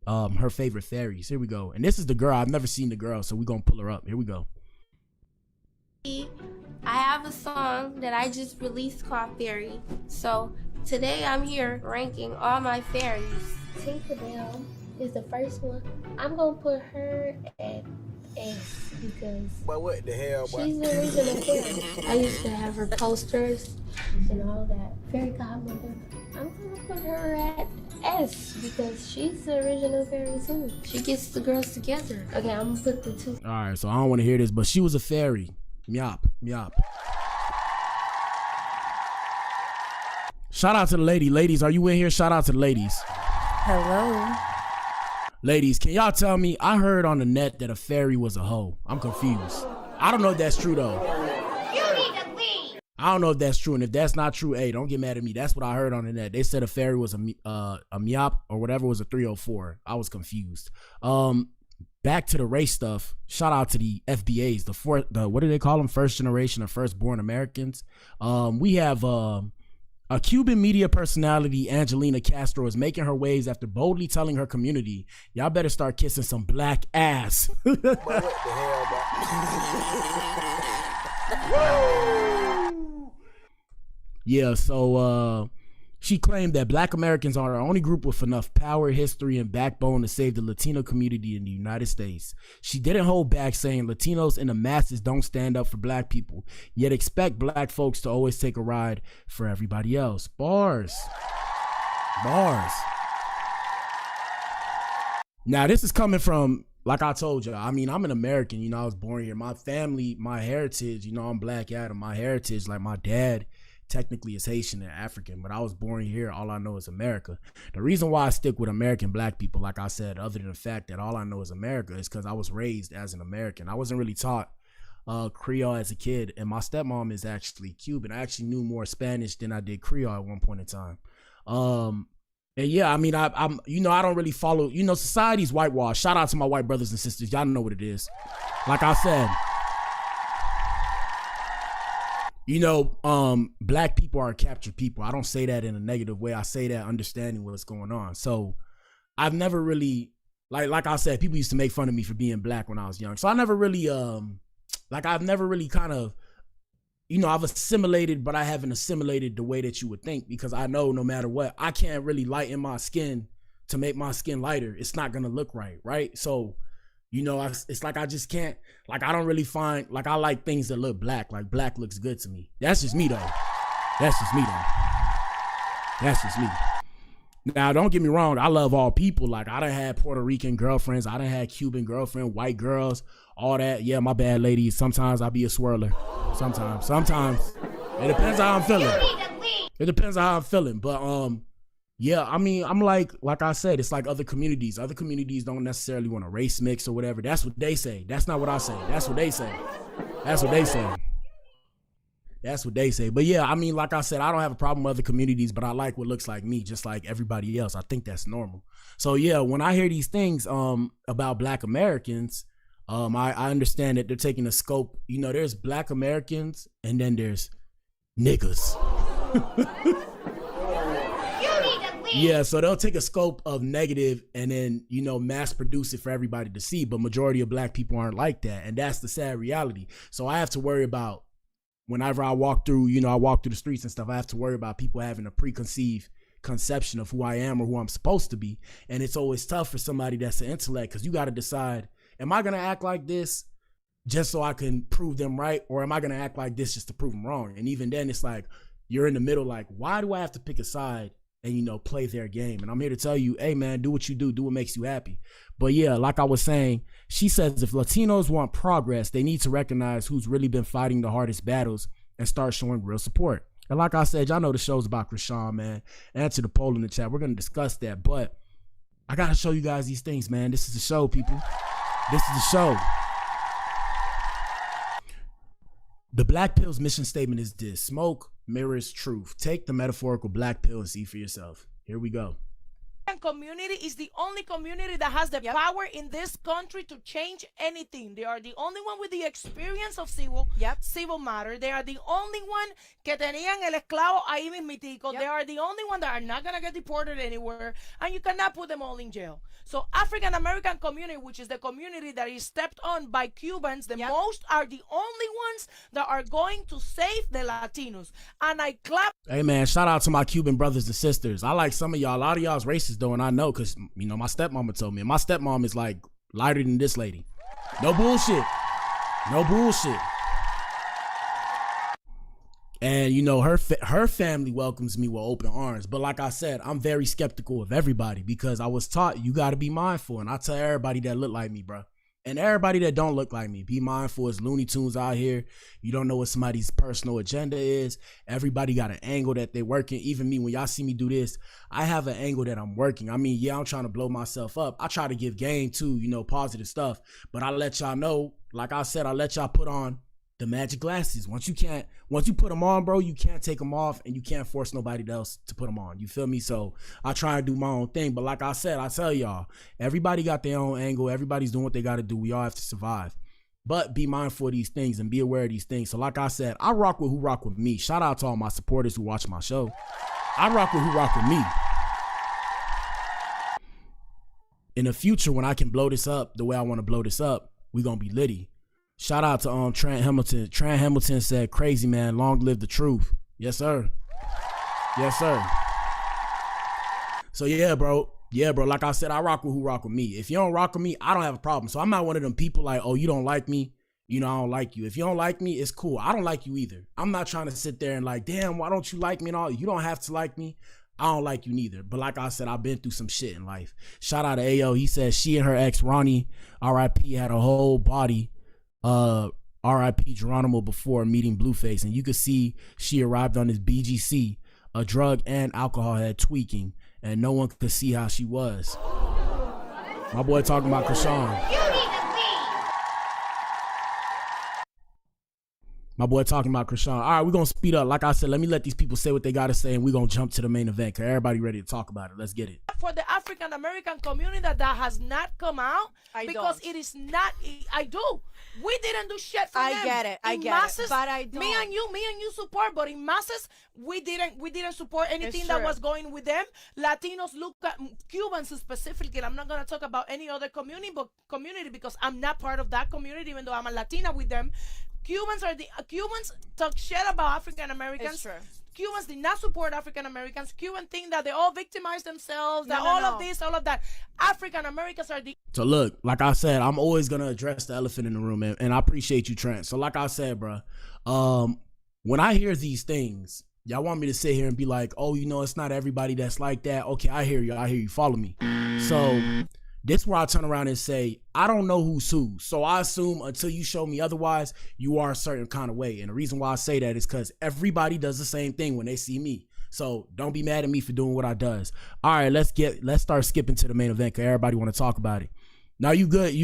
her favorite fairies. Here we go. And this is the girl. I've never seen the girl, so we're going to pull her up. Here we go. I have a song that I just released called Fairy. So today I'm here ranking all my fairies. Tinkerbell is the first one. I'm gonna put her at S because but what the hell, boy? She's the original fairy. I used to have her posters and all that. Fairy godmother. I'm gonna put her at S because she's the original fairy too. She gets the girls together. Okay, I'm gonna put the two. All right, so I don't want to hear this, but she was a fairy. Yop. Shout out to the lady. Ladies, are you in here? Shout out to the ladies. Hello. Ladies, can y'all tell me? I heard on the net that a fairy was a hoe. I'm confused. I don't know if that's true though. You need to leave. I don't know if that's true, and if that's not true, hey, don't get mad at me. That's what I heard on the net. They said a fairy was a myop or whatever was a 304. I was confused. Back to the race stuff. Shout out to the FBAs, the what do they call them? First generation or firstborn Americans. We have a Cuban media personality, Angelina Castro, is making her waves after boldly telling her community, y'all better start kissing some black ass. What the hell, bro? Yeah, so she claimed that black Americans are the only group with enough power, history, and backbone to save the Latino community in the United States. She didn't hold back, saying Latinos and the masses don't stand up for black people, yet expect black folks to always take a ride for everybody else. Bars. Now, this is coming from, like I told you, I mean, I'm an American, you know, I was born here. My family, my heritage, you know, I'm Black Adam. My heritage, like my dad, technically is Haitian and African, but I was born here. All I know is America. The reason why I stick with American black people, like I said, other than the fact that all I know is America, is because I was raised as an American. I wasn't really taught Creole as a kid, and my stepmom is actually Cuban. I actually knew more Spanish than I did Creole at one point in time. And yeah, I mean, I'm you know, I don't really follow, you know, society's whitewashed. Shout out to my white brothers and sisters. Y'all know what it is. Like I said, you know, black people are captured people. I don't say that in a negative way. I say that understanding what's going on. So I've never really, like I said, people used to make fun of me for being black when I was young. So I never really, I've never really kind of, you know, I've assimilated, but I haven't assimilated the way that you would think, because I know no matter what, I can't really lighten my skin to make my skin lighter. It's not going to look right? So, you know, it's like I just can't, like I don't really find, like I like things that look black. Like black looks good to me. That's just me though. That's just me. Now, don't get me wrong. I love all people. Like I done had Puerto Rican girlfriends. I done had Cuban girlfriend, white girls, all that. Yeah, my bad, ladies. Sometimes I be a swirler. Sometimes. It depends how I'm feeling. But yeah, I mean, I'm like I said, it's like other communities. Other communities don't necessarily want a race mix or whatever. That's what they say. That's not what I say. That's what they say. But yeah, I mean, like I said, I don't have a problem with other communities, but I like what looks like me, just like everybody else. I think that's normal. So yeah, when I hear these things about black Americans, I understand that they're taking a scope. You know, there's black Americans and then there's niggas. Yeah, so they'll take a scope of negative and then, you know, mass produce it for everybody to see. But majority of black people aren't like that. And that's the sad reality. So I have to worry about, whenever I walk through, you know, I walk through the streets and stuff, I have to worry about people having a preconceived conception of who I am or who I'm supposed to be. And it's always tough for somebody that's an intellect, because you got to decide, am I going to act like this just so I can prove them right? Or am I going to act like this just to prove them wrong? And even then, it's like, you're in the middle, like, why do I have to pick a side and, you know, play their game? And I'm here to tell you, hey man, do what you do what makes you happy. But yeah, like I was saying, she says if Latinos want progress, they need to recognize who's really been fighting the hardest battles and start showing real support. And like I said, y'all know the show's about Chrisean, man. Answer the poll in the chat. We're going to discuss that, but I got to show you guys these things, man. This is the show, people. This is the show. The Blac Pill's mission statement is this: smoke mirrors truth. Take the metaphorical black pill and see for yourself. Here we go. Community is the only community that has the power in this country to change anything. They are the only one with the experience of civil matter. They are the only one que tenían el esclavo ahí mismitico. They are the only one that are not going to get deported anywhere, and you cannot put them all in jail. So African American community, which is the community that is stepped on by Cubans, the most are the only ones that are going to save the Latinos. And I clap. Hey man, shout out to my Cuban brothers and sisters. I like some of y'all. A lot of y'all's racist though, and I know because you know my stepmama told me. And my stepmom is like lighter than this lady. No bullshit. No bullshit. And you know her family welcomes me with open arms. But like I said, I'm very skeptical of everybody because I was taught you got to be mindful. And I tell everybody that look like me, bro. And everybody that don't look like me, be mindful. It's Looney Tunes out here. You don't know what somebody's personal agenda is. Everybody got an angle that they're working. Even me, when y'all see me do this, I have an angle that I'm working. I mean, yeah, I'm trying to blow myself up. I try to give game too, you know, positive stuff. But I let y'all know, like I said, I let y'all put on the magic glasses. Once you put them on, bro, you can't take them off and you can't force nobody else to put them on. You feel me? So I try to do my own thing. But like I said, I tell y'all, everybody got their own angle. Everybody's doing what they got to do. We all have to survive. But be mindful of these things and be aware of these things. So like I said, I rock with who rock with me. Shout out to all my supporters who watch my show. I rock with who rock with me. In the future, when I can blow this up the way I want to blow this up, we going to be litty. Shout out to Trent Hamilton. Trent Hamilton said, crazy man, long live the truth. Yes, sir. Yes, sir. So yeah, bro. Yeah, bro. Like I said, I rock with who rock with me. If you don't rock with me, I don't have a problem. So I'm not one of them people like, oh, you don't like me. You know, I don't like you. If you don't like me, it's cool. I don't like you either. I'm not trying to sit there and like, damn, why don't you like me and all? You don't have to like me. I don't like you neither. But like I said, I've been through some shit in life. Shout out to Ayo. He said she and her ex, Ronnie, R.I.P., had a whole body. R.I.P. Geronimo before meeting Blueface, and you could see she arrived on this BGC, a drug and alcohol head tweaking, and no one could see how she was. My boy talking about Chrisean. My boy talking about Chrisean. All right, we're going to speed up. Like I said, let me let these people say what they got to say, and we're going to jump to the main event because everybody ready to talk about it. Let's get it. For the African American community that has not come out, because it is not, I do. We didn't do shit for them. I get it, but I don't. Me and you support, but in masses, we didn't support anything that was going with them. Latinos look at Cubans specifically. I'm not going to talk about any other community because I'm not part of that community, even though I'm a Latina with them. Cubans talk shit about African Americans. Cubans did not support African Americans. Cubans think that they all victimize themselves, that of this, all of that. African Americans are the... So look, like I said, I'm always going to address the elephant in the room, and I appreciate you, Trent. So like I said, bro, when I hear these things, y'all want me to sit here and be like, oh, you know, it's not everybody that's like that. Okay, I hear you. Follow me. So this is where I turn around and say, I don't know who's who. So I assume until you show me otherwise, you are a certain kind of way. And the reason why I say that is because everybody does the same thing when they see me. So don't be mad at me for doing what I does. All right, let's start skipping to the main event because everybody want to talk about it. Now you good.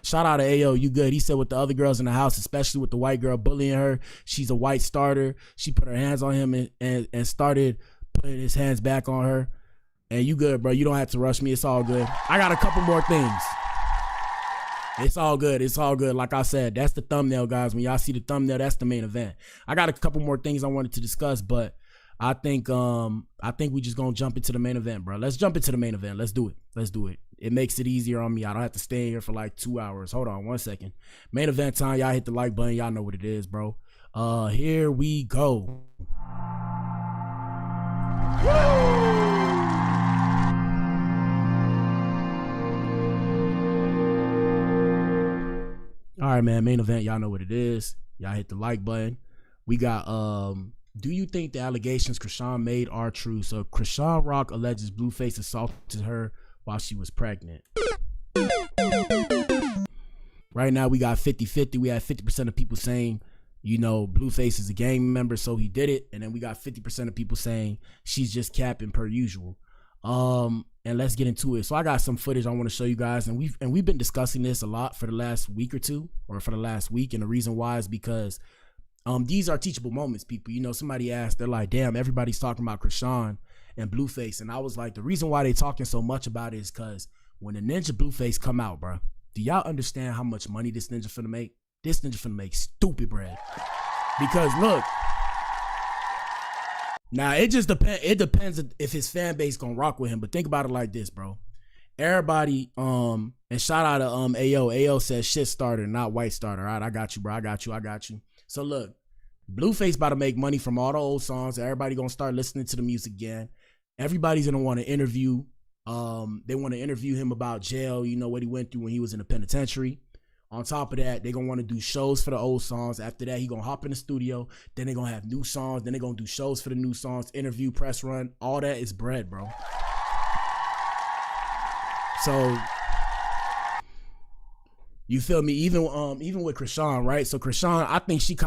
Shout out to Ayo, you good. He said with the other girls in the house, especially with the white girl bullying her, she's a white starter. She put her hands on him and started putting his hands back on her. And you good, bro. You don't have to rush me. It's all good. I got a couple more things. It's all good. It's all good. Like I said, that's the thumbnail, guys. When y'all see the thumbnail, that's the main event. I got a couple more things I wanted to discuss, but I think we just gonna jump into the main event, bro. Let's jump into the main event. Let's do it. It makes it easier on me. I don't have to stay here for like 2 hours. Hold on 1 second. Main event time. Y'all hit the like button. Y'all know what it is, bro. Here we go. Woo! All right, man, main event, y'all know what it is. Y'all hit the like button. We got, do you think the allegations Chrisean made are true? So Chrisean Rock alleges Blueface assaulted her while she was pregnant. Right now, we got 50-50. We have 50% of people saying, you know, Blueface is a gang member, so he did it. And then we got 50% of people saying she's just capping per usual. And let's get into it. So I got some footage I want to show you guys, and we've been discussing this a lot for the last week or two, or for the last week. And the reason why is because these are teachable moments, people. You know, somebody asked, they're like, damn, everybody's talking about Chrisean and Blueface. And I was like, the reason why they talking so much about it is because when the Ninja Blueface come out, bro, do y'all understand how much money this ninja finna make? This ninja finna make stupid bread. Because look, now it just depends if his fan base gonna rock with him. But think about it like this, bro. Everybody, and shout out to Ayo says shit starter, not white starter. All right, I got you, bro. I got you. So look, Blueface about to make money from all the old songs. Everybody gonna start listening to the music again. Everybody's gonna want to interview. They want to interview him about jail, you know, what he went through when he was in the penitentiary. On top of that, they're gonna want to do shows for the old songs. After that, he gonna hop in the studio. Then they're gonna have new songs. Then they're gonna do shows for the new songs, interview, press run. All that is bread, bro. So you feel me? Even with Chrisean, right? So Chrisean, I think Chrisean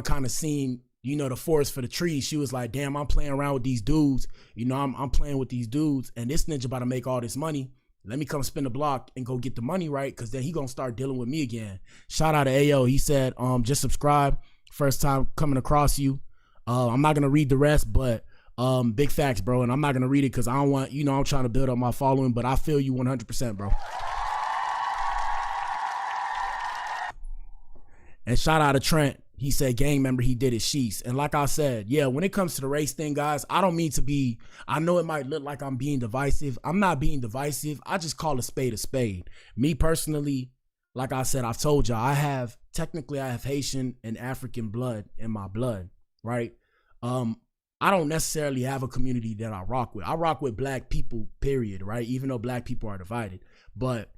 kind of seen, you know, the forest for the trees. She was like, damn, I'm playing around with these dudes. You know, I'm playing with these dudes, and this ninja about to make all this money. Let me come spin the block and go get the money, right? Because then he gonna start dealing with me again. Shout out to Ayo. He said, just subscribe. First time coming across you. I'm not gonna read the rest, but big facts, bro. And I'm not gonna read it because I don't want, you know, I'm trying to build up my following, but I feel you 100%, bro. And shout out to Trent. He said, gang member, he did his sheets. And like I said, yeah, when it comes to the race thing, guys, I don't mean to be, I know it might look like I'm being divisive. I'm not being divisive. I just call a spade a spade. Me personally, like I said, I've told y'all, I have Haitian and African blood in my blood, right? I don't necessarily have a community that I rock with. I rock with black people, period, right? Even though black people are divided. But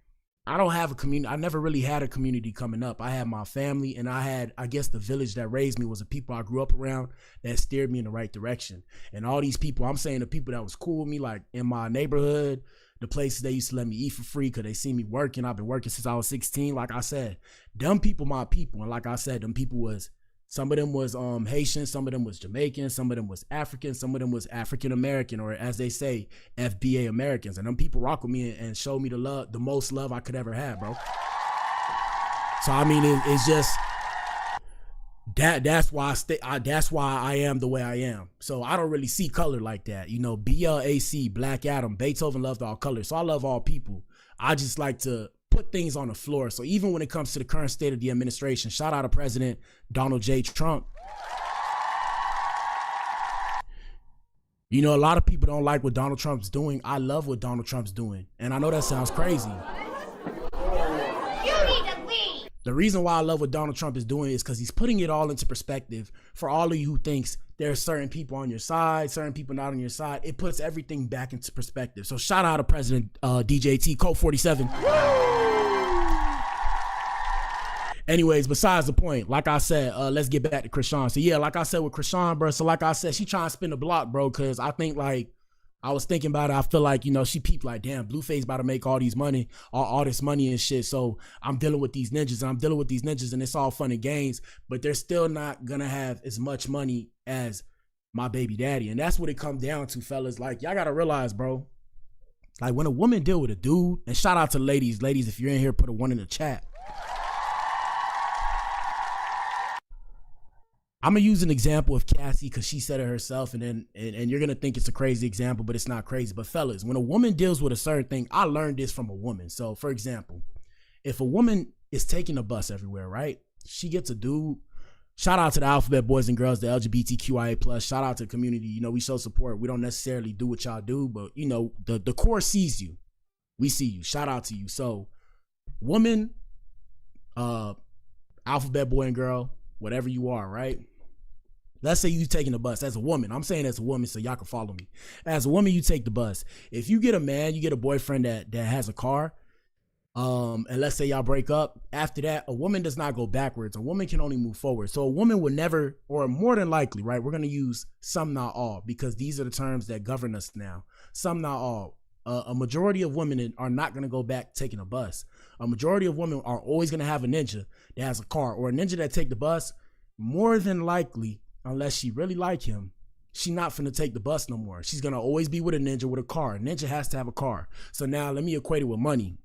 I don't have a community. I never really had a community coming up. I had my family, and I guess the village that raised me was the people I grew up around that steered me in the right direction. And all these people, I'm saying the people that was cool with me, like in my neighborhood, the places they used to let me eat for free because they see me working. I've been working since I was 16. Like I said, them people, my people. And like I said, them people was, some of them was Haitian, some of them was Jamaican, some of them was African, some of them was African American, or as they say, FBA Americans. And them people rock with me and show me the most love I could ever have, bro. So I mean, it's just that's why I am the way I am. So I don't really see color like that. You know, BLAC, Black Adam, Beethoven loved all colors. So I love all people. I just like to put things on the floor. So even when it comes to the current state of the administration, shout out to President Donald J. Trump. You know, a lot of people don't like what Donald Trump's doing. I love what Donald Trump's doing. And I know that sounds crazy. The reason why I love what Donald Trump is doing is because he's putting it all into perspective for all of you who thinks there's certain people on your side, certain people not on your side. It puts everything back into perspective. So shout out to President DJT, Code 47. Anyways, besides the point, like I said, let's get back to Chrisean. So yeah, like I said with Chrisean, bro. So like I said, she trying to spin the block, bro, because I think like, I was thinking about it. I feel like, you know, she peeped like, damn, Blueface about to make all these money, all this money and shit. So I'm dealing with these ninjas and it's all fun and games, but they're still not gonna have as much money as my baby daddy. And that's what it comes down to, fellas. Like, y'all gotta realize, bro, like when a woman deal with a dude, and shout out to ladies, if you're in here, put a 1 in the chat. I'm gonna use an example of Cassie because she said it herself, and you're gonna think it's a crazy example, but it's not crazy. But fellas, when a woman deals with a certain thing, I learned this from a woman. So for example, if a woman is taking a bus everywhere, right? She gets a dude. Shout out to the alphabet boys and girls, the LGBTQIA+. Shout out to the community. You know, we show support. We don't necessarily do what y'all do, but you know, the core sees you. We see you. Shout out to you. So woman, alphabet boy and girl, whatever you are, right? Let's say you taking the bus as a woman. I'm saying as a woman so y'all can follow me. As a woman, you take the bus. If you get a man, you get a boyfriend that has a car, and let's say y'all break up, after that, a woman does not go backwards. A woman can only move forward. So a woman would never, or more than likely, right? We're going to use some, not all, because these are the terms that govern us now. Some, not all. A majority of women are not going to go back taking a bus. A majority of women are always going to have a ninja that has a car, or a ninja that take the bus. More than likely, unless she really like him, she not finna take the bus no more. She's gonna always be with a ninja with a car. A ninja has to have a car. So now let me equate it with money.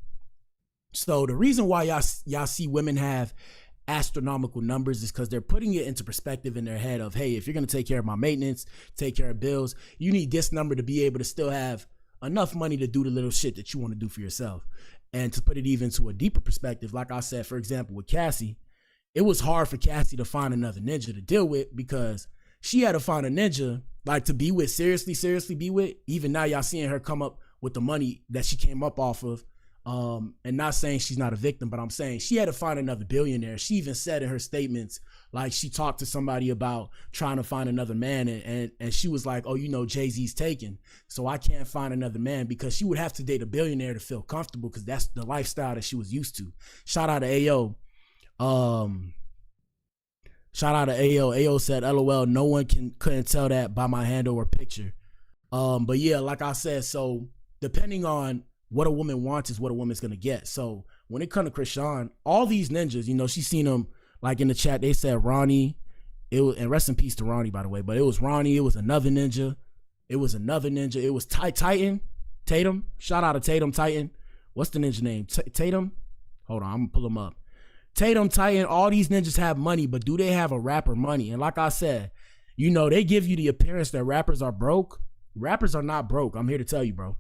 So the reason why y'all see women have astronomical numbers is because they're putting it into perspective in their head of, hey, if you're going to take care of my maintenance, take care of bills, you need this number to be able to still have enough money to do the little shit that you want to do for yourself. And to put it even to a deeper perspective, like I said, for example, with Cassie, it was hard for Cassie to find another ninja to deal with because she had to find a ninja like to be with, seriously be with. Even now y'all seeing her come up with the money that she came up off of. And not saying she's not a victim, but I'm saying she had to find another billionaire. She even said in her statements, like she talked to somebody about trying to find another man, and she was like, oh, you know, Jay-Z's taken, so I can't find another man, because she would have to date a billionaire to feel comfortable, because that's the lifestyle that she was used to. Shout out to Ayo. Shout out to Ayo. Ayo said, LOL, no one couldn't tell that by my handle or picture. But yeah, like I said, so depending on what a woman wants is what a woman's gonna get. So when it comes to Chrisean, all these ninjas, you know, she's seen them, like in the chat, they said Ronnie. It was, and rest in peace to Ronnie, by the way, but it was Ronnie, it was another ninja. It was Tatum. Shout out to Tatum Titan. What's the ninja name? Tatum? Hold on, I'm gonna pull him up. Tatum Titan, all these ninjas have money, but do they have a rapper money? And like I said, you know, they give you the appearance that rappers are broke. Rappers are not broke. I'm here to tell you, bro.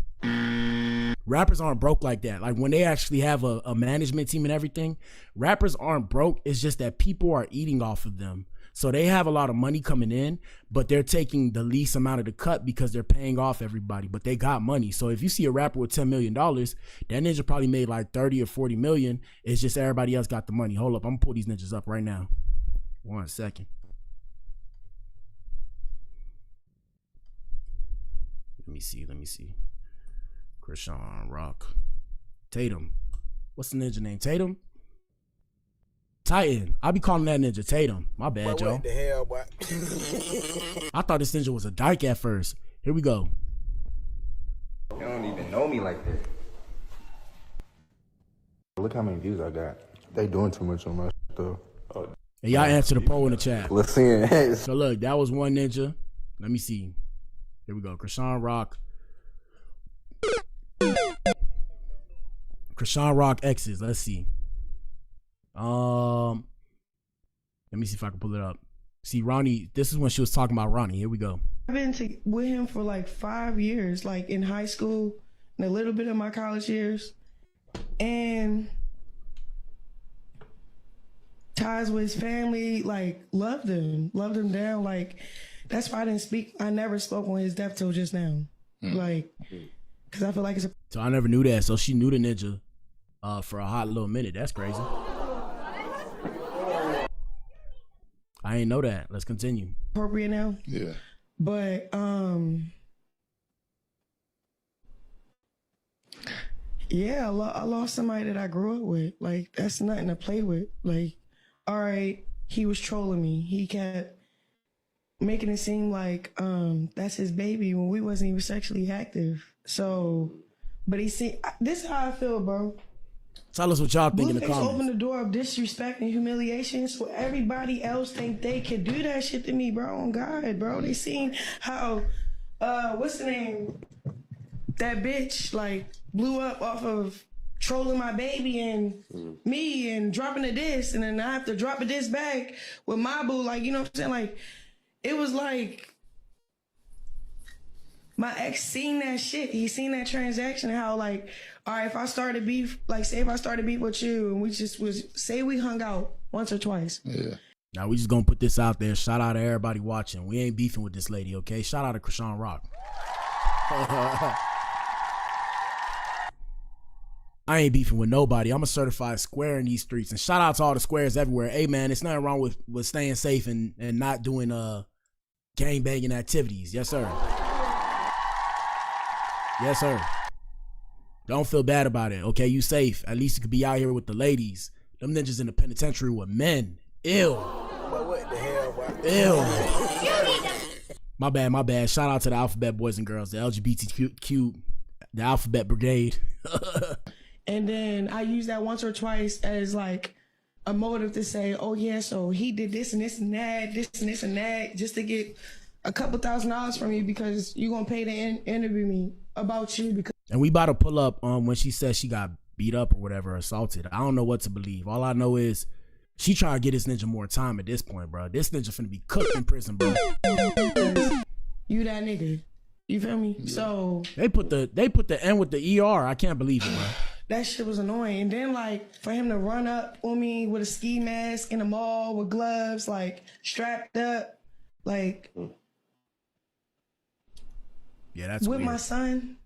Rappers aren't broke like that. Like when they actually have a management team and everything, rappers aren't broke. It's just that people are eating off of them. So they have a lot of money coming in, but they're taking the least amount of the cut because they're paying off everybody, but they got money. So if you see a rapper with $10 million, that ninja probably made like 30 or 40 million. It's just everybody else got the money. Hold up, I'm gonna pull these ninjas up right now. 1 second. Let me see. Chrisean Rock. Tatum. What's the ninja name? Tatum? Titan. I be calling that ninja Tatum. My bad, y'all. What the hell, boy? I thought this ninja was a dyke at first. Here we go. They don't even know me like that. Look how many views I got. They doing too much on my shit, though. Oh, and y'all answer the poll in the chat. Let's see it. So look, that was one ninja. Let me see. Here we go. Chrisean Rock. Chrisean Rock X's. Let's see. Let me see if I can pull it up. See, Ronnie, this is when she was talking about Ronnie. Here we go. I've been with him for like 5 years, like in high school and a little bit of my college years. And ties with his family, like loved him down. Like that's why I never spoke on his death till just now. Like, cause I feel like it's a. So I never knew that. So she knew the ninja for a hot little minute. That's crazy. I ain't know that. Let's continue. Appropriate now? Yeah. But yeah, I lost somebody that I grew up with. Like that's nothing to play with. Like, all right, he was trolling me. He kept making it seem like that's his baby when we wasn't even sexually active. So, but this is how I feel, bro. Tell us what y'all think in the Blueface comments. opened the door of disrespect and humiliation, so everybody else think they could do that shit to me, bro. On God, bro. They seen how, what's the name? That bitch like blew up off of trolling my baby and me and dropping a diss, and then I have to drop a diss back with my boo. Like, you know what I'm saying? Like, it was like my ex seen that shit. He seen that transaction, how like, all right, if I started beef, like say if I started beef with you and we just say we hung out once or twice. Yeah. Now we just gonna put this out there. Shout out to everybody watching. We ain't beefing with this lady, okay? Shout out to Chrisean Rock. I ain't beefing with nobody. I'm a certified square in these streets. And shout out to all the squares everywhere. Hey man, it's nothing wrong with staying safe and not doing gang banging activities. Yes, sir. Yes, sir. Don't feel bad about it, okay? You safe. At least you could be out here with the ladies. Them ninjas in the penitentiary with men. Ew. What the hell, boy? Ew. My bad. Shout out to the Alphabet boys and girls, the LGBTQ, the Alphabet Brigade. And then I use that once or twice as like a motive to say, oh yeah, so he did this and this and that, just to get a couple $1,000s from you because you gonna pay to interview me about you. Because and we about to pull up when she said she got beat up or whatever, assaulted. I don't know what to believe. All I know is She trying to get this ninja more time at this point, bro. This ninja finna be cooked in prison, bro. You that nigga. You feel me? So they put the N with the ER. I can't believe it, bro. That shit was annoying. And then like for him to run up on me with a ski mask in the mall with gloves, like strapped up, like yeah, that's with weird. my son.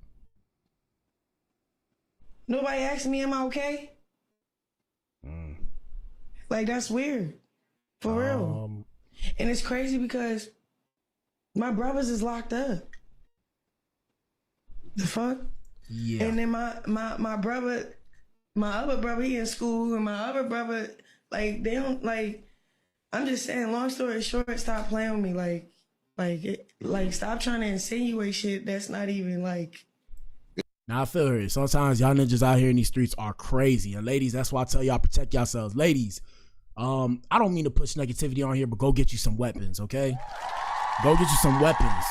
Nobody asked me, am I okay? Like that's weird. For real. And it's crazy because my brothers is locked up. The fuck? Yeah. And then my brother, my other brother, he in school, and my other brother, like they don't like. I'm just saying. Long story short, stop playing with me. Like stop trying to insinuate shit that's not even like. Now I feel her. Sometimes y'all ninjas out here in these streets are crazy, and ladies, that's why I tell y'all protect yourselves, ladies. I don't mean to push negativity on here, but go get you some weapons, okay? Go get you some weapons.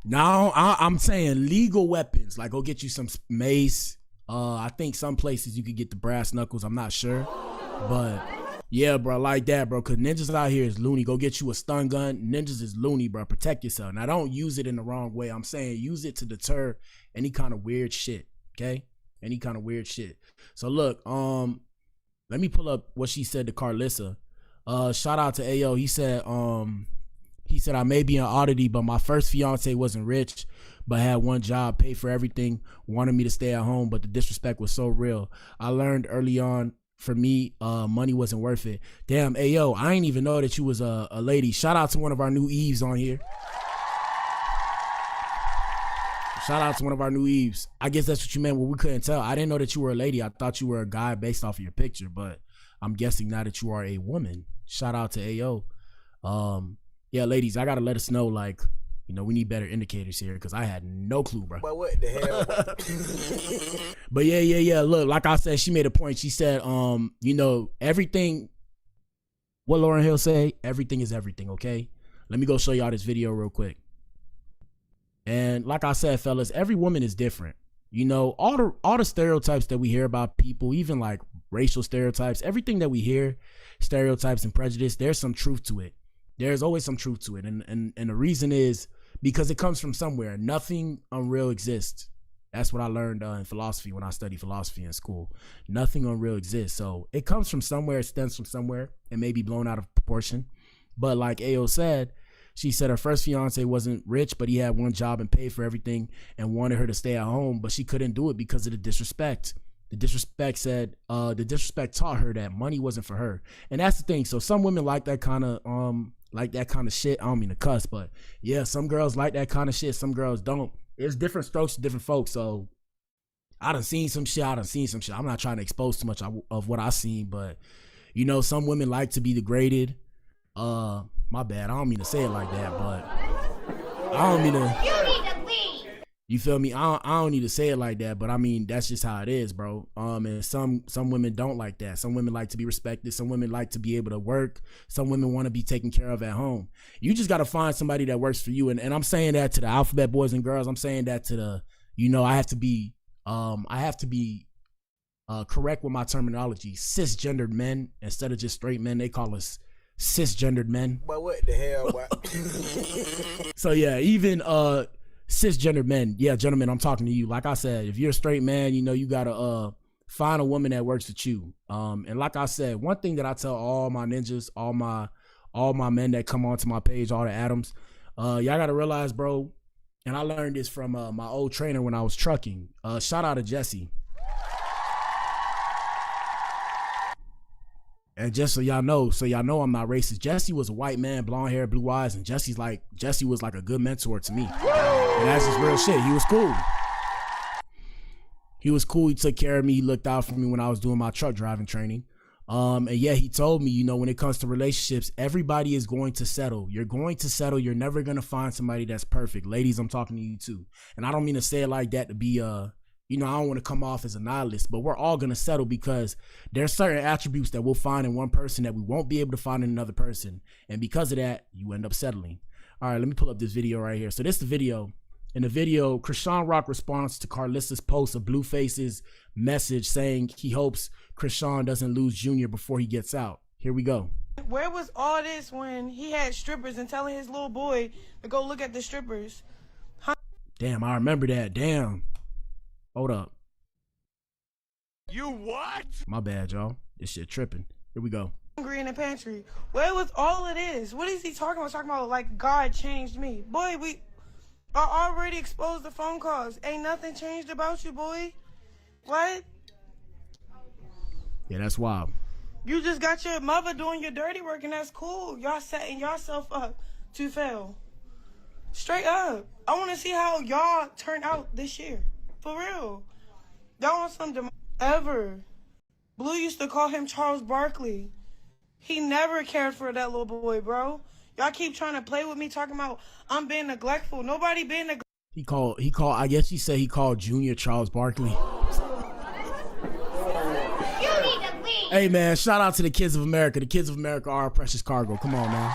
Now I'm saying legal weapons. Like go get you some mace. I think some places you could get the brass knuckles. I'm not sure, but yeah, bro, like that, bro. Cause ninjas out here is loony. Go get you a stun gun. Ninjas is loony, bro. Protect yourself. Now don't use it in the wrong way. I'm saying use it to deter any kind of weird shit. Okay, any kind of weird shit. So look, let me pull up what she said to Carlissa. Shout out to Ayo. He said, I may be an oddity, but my first fiance wasn't rich, but had one job, paid for everything, wanted me to stay at home, but the disrespect was so real. I learned early on, for me, money wasn't worth it. Damn, Ayo, I ain't even know that you was a lady. Shout out to one of our new Eves on here. Shout out to one of our new Eves. I guess that's what you meant. Well, we couldn't tell. I didn't know that you were a lady. I thought you were a guy based off of your picture, but I'm guessing now that you are a woman. Shout out to Ayo. Yeah, ladies, I gotta let us know, like, you know, we need better indicators here because I had no clue, bro. But what the hell? But yeah. Look, like I said, she made a point. She said, you know, everything. What Lauryn Hill say? Everything is everything. Okay, let me go show y'all this video real quick. And like I said, fellas, every woman is different. You know, all the stereotypes that we hear about people, even like racial stereotypes, everything that we hear, stereotypes and prejudice, there's some truth to it. There's always some truth to it. And the reason is because it comes from somewhere. Nothing unreal exists. That's what I learned in philosophy when I studied philosophy in school. Nothing unreal exists. So it comes from somewhere, it stems from somewhere, and may be blown out of proportion. But like Ayo said, she said her first fiance wasn't rich, but he had one job and paid for everything and wanted her to stay at home, but she couldn't do it because of the disrespect. The disrespect taught her that money wasn't for her. And that's the thing. So some women like that kind of shit. I don't mean to cuss, but yeah, some girls like that kind of shit. Some girls don't. It's different strokes to different folks. So I done seen some shit. I'm not trying to expose too much of what I seen, but you know, some women like to be degraded. My bad. I don't mean to say it like that, but I don't mean to. You need to leave. You feel me? I don't need to say it like that, but I mean that's just how it is, bro. And some women don't like that. Some women like to be respected. Some women like to be able to work. Some women want to be taken care of at home. You just got to find somebody that works for you. And I'm saying that to the alphabet boys and girls. I'm saying that to the, you know, I have to be correct with my terminology. Cisgendered men instead of just straight men. They call us cisgendered men. But what the hell? So yeah, even cisgendered men, yeah, gentlemen, I'm talking to you. Like I said, if you're a straight man, you know you gotta find a woman that works with you. And like I said, one thing that I tell all my ninjas, all my men that come onto my page, all the Adams, y'all gotta realize, bro. And I learned this from my old trainer when I was trucking. Shout out to Jesse. And just so y'all know I'm not racist. Jesse was a white man, blonde hair, blue eyes, and Jesse was like a good mentor to me. And that's just real shit. He was cool. He took care of me. He looked out for me when I was doing my truck driving training. And yeah, he told me, you know, when it comes to relationships, everybody is going to settle. You're going to settle. You're never going to find somebody that's perfect. Ladies, I'm talking to you too. And I don't mean to say it like that to be you know, I don't want to come off as a nihilist, but we're all going to settle because there's certain attributes that we'll find in one person that we won't be able to find in another person. And because of that, you end up settling. All right, let me pull up this video right here. So this is the video. In the video, Chrisean Rock responds to Carlissa's post of Blueface's message saying he hopes Chrisean doesn't lose Junior before he gets out. Here we go. Where was all this when he had strippers and telling his little boy to go look at the strippers? Damn, I remember that. Damn. Hold up. You what? My bad, y'all. This shit tripping. Here we go. Hungry in the pantry. Where was all of this? What is he talking about? Talking about like God changed me. Boy, we are already exposed to phone calls. Ain't nothing changed about you, boy. What? Yeah, that's wild. You just got your mother doing your dirty work, and that's cool. Y'all setting yourself up to fail. Straight up. I want to see how y'all turn out this year. For real. Y'all want some ever. Blue used to call him Charles Barkley. He never cared for that little boy, bro. Y'all keep trying to play with me, talking about I'm being neglectful. Nobody being neglectful. He called, I guess he said he called Junior Charles Barkley. Hey, man, shout out to the kids of America. The kids of America are our precious cargo. Come on, man.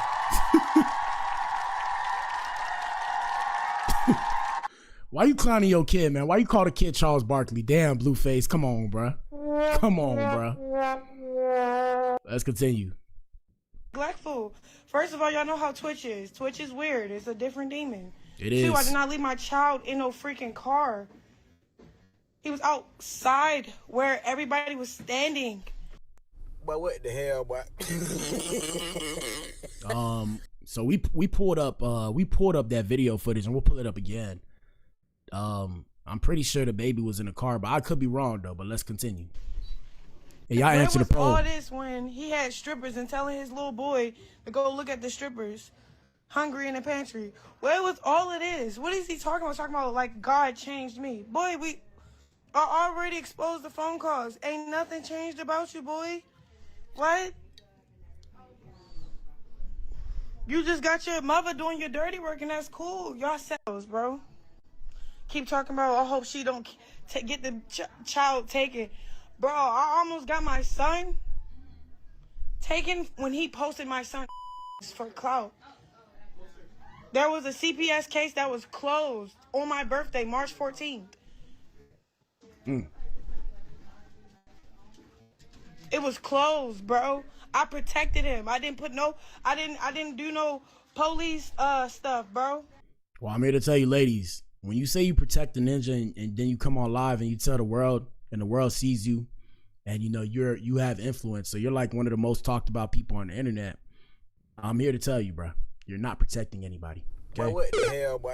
Why you clowning your kid, man? Why you call the kid Charles Barkley? Damn, Blueface. Come on, bruh. Come on, bruh. Let's continue. Neglectful. First of all, y'all know how Twitch is. Twitch is weird. It's a different demon. It is. Two, I did not leave my child in no freaking car. He was outside where everybody was standing. But what the hell, boy? So we pulled up that video footage, and we'll pull it up again. I'm pretty sure the baby was in the car, but I could be wrong though. But let's continue. Yeah, y'all answer the poll. All this when he had strippers and telling his little boy to go look at the strippers, hungry in the pantry. Where was all of this? What is he talking about? Talking about like God changed me, boy. We are already exposed to phone calls. Ain't nothing changed about you, boy. What? You just got your mother doing your dirty work, and that's cool. Y'all selves, bro. Keep talking about, I hope she don't get the child taken. Bro, I almost got my son taken when he posted my son for clout. There was a CPS case that was closed on my birthday, March 14th. It was closed, bro. I protected him. I didn't do no police stuff, bro. Well, I'm here to tell you, ladies, when you say you protect the ninja and then you come on live and you tell the world and the world sees you and you know you have influence, so you're like one of the most talked about people on the internet, I'm here to tell you, bro, you're not protecting anybody. Okay? What the hell, boy?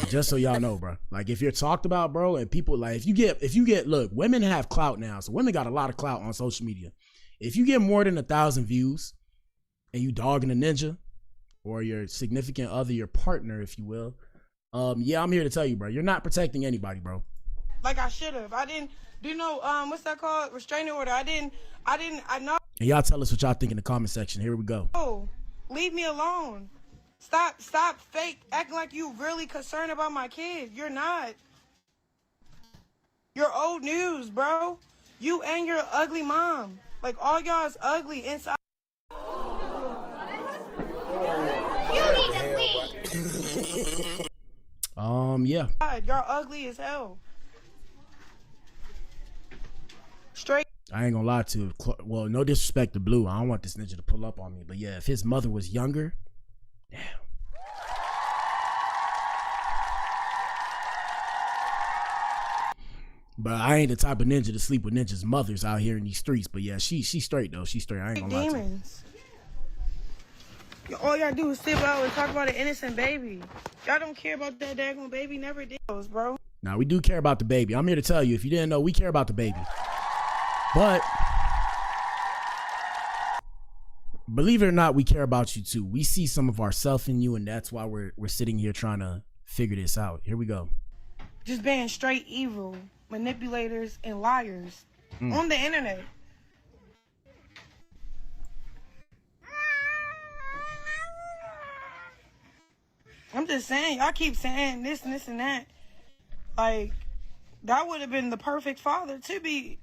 Just so y'all know, bro. Like if you're talked about, bro, and people like if you get look, women have clout now, so women got a lot of clout on social media. If you get more than 1,000 views and you dogging a ninja or your significant other, your partner, if you will, yeah, I'm here to tell you, bro, you're not protecting anybody, bro. Like I should have. I didn't do no what's that called? Restraining order. I know. And y'all tell us what y'all think in the comment section. Here we go. Oh, leave me alone. Stop fake acting like you really concerned about my kids. You're not. You're old news, bro. You and your ugly mom. Like all y'all is ugly inside. You need to leave. Yeah. Y'all ugly as hell. Straight. I ain't gonna lie to you. Well, no disrespect to Blue. I don't want this ninja to pull up on me. But yeah, if his mother was younger, damn. But I ain't the type of ninja to sleep with ninjas' mothers out here in these streets. But yeah, she's straight though. She's straight. I ain't gonna lie to you. All y'all do is sit out and talk about an innocent baby. Y'all don't care about that daggone baby. Never did, bro. Now we do care about the baby. I'm here to tell you, if you didn't know, we care about the baby. But believe it or not, we care about you too. We see some of ourselves in you, and that's why we're sitting here trying to figure this out. Here we go. Just being straight evil, manipulators, and liars on the internet. I'm just saying, y'all keep saying this and this and that. Like, that would have been the perfect father to be,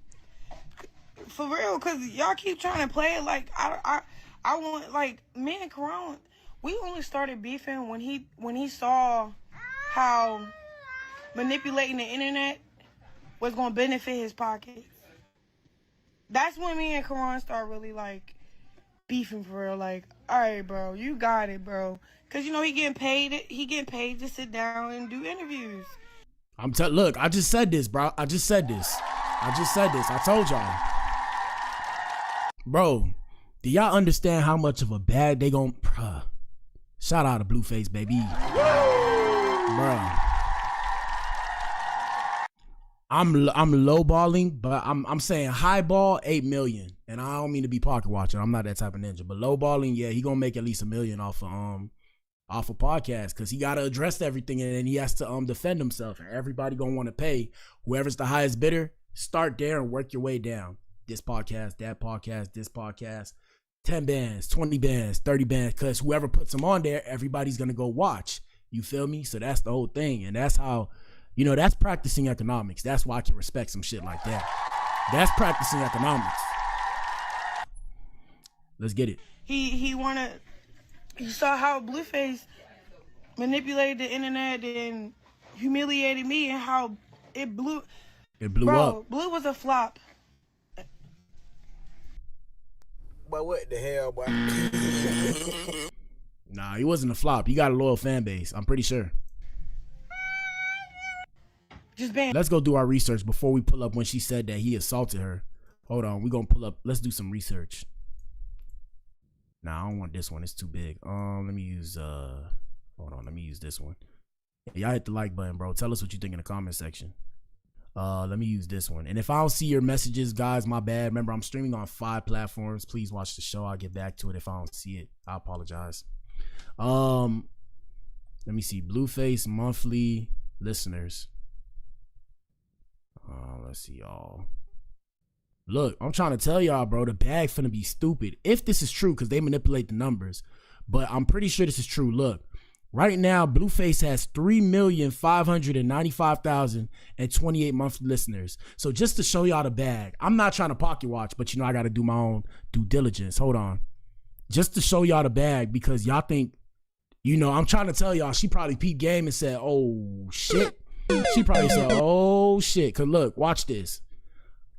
for real, because y'all keep trying to play it like, I want, like, me and Karan, we only started beefing when he saw how manipulating the internet was going to benefit his pockets. That's when me and Karan start really, like, beefing for real. Like, all right, bro, you got it, bro. Because, you know, he getting paid to sit down and do interviews. Look, I just said this, bro. I just said this. I told y'all. Bro, do y'all understand how much of a bag they gon' shout out to Blueface, baby. Bro. I'm lowballing, but I'm saying highball 8 million. And I don't mean to be pocket watching. I'm not that type of ninja. But lowballing, yeah, he gonna make at least $1 million off of podcast, because he gotta address everything, and then he has to defend himself, and everybody gonna want to pay. Whoever's the highest bidder, start there and work your way down. This podcast, that podcast, this podcast, 10 bands, 20 bands, 30 bands, because whoever puts them on there, everybody's gonna go watch. You feel me? So that's the whole thing, and that's how, you know, that's practicing economics. That's why I can respect some shit like that. That's practicing economics. Let's get it. You saw how Blueface manipulated the internet and humiliated me, and how it blew up. Blue was a flop. But what the hell, boy? Nah, he wasn't a flop. He got a loyal fan base, I'm pretty sure. Let's go do our research before we pull up when she said that he assaulted her. Hold on, we gonna pull up. Let's do some research. Nah, I don't want this one. It's too big. Let me use hold on, let me use this one. Y'all hit the like button, bro. Tell us what you think in the comment section. Let me use this one. And if I don't see your messages, guys, my bad. Remember, I'm streaming on 5 platforms. Please watch the show. I'll get back to it if I don't see it. I apologize. Let me see. Blueface monthly listeners. Let's see, y'all. Look, I'm trying to tell y'all, bro, the bag finna be stupid. If this is true, because they manipulate the numbers. But I'm pretty sure this is true. Look, right now, Blueface has 3,595,028 monthly listeners. So just to show y'all the bag, I'm not trying to pocket watch, but you know I got to do my own due diligence. Hold on. Just to show y'all the bag, because y'all think, you know, I'm trying to tell y'all, she probably peeped game and said, oh, shit. She probably said, oh, shit. Because look, watch this.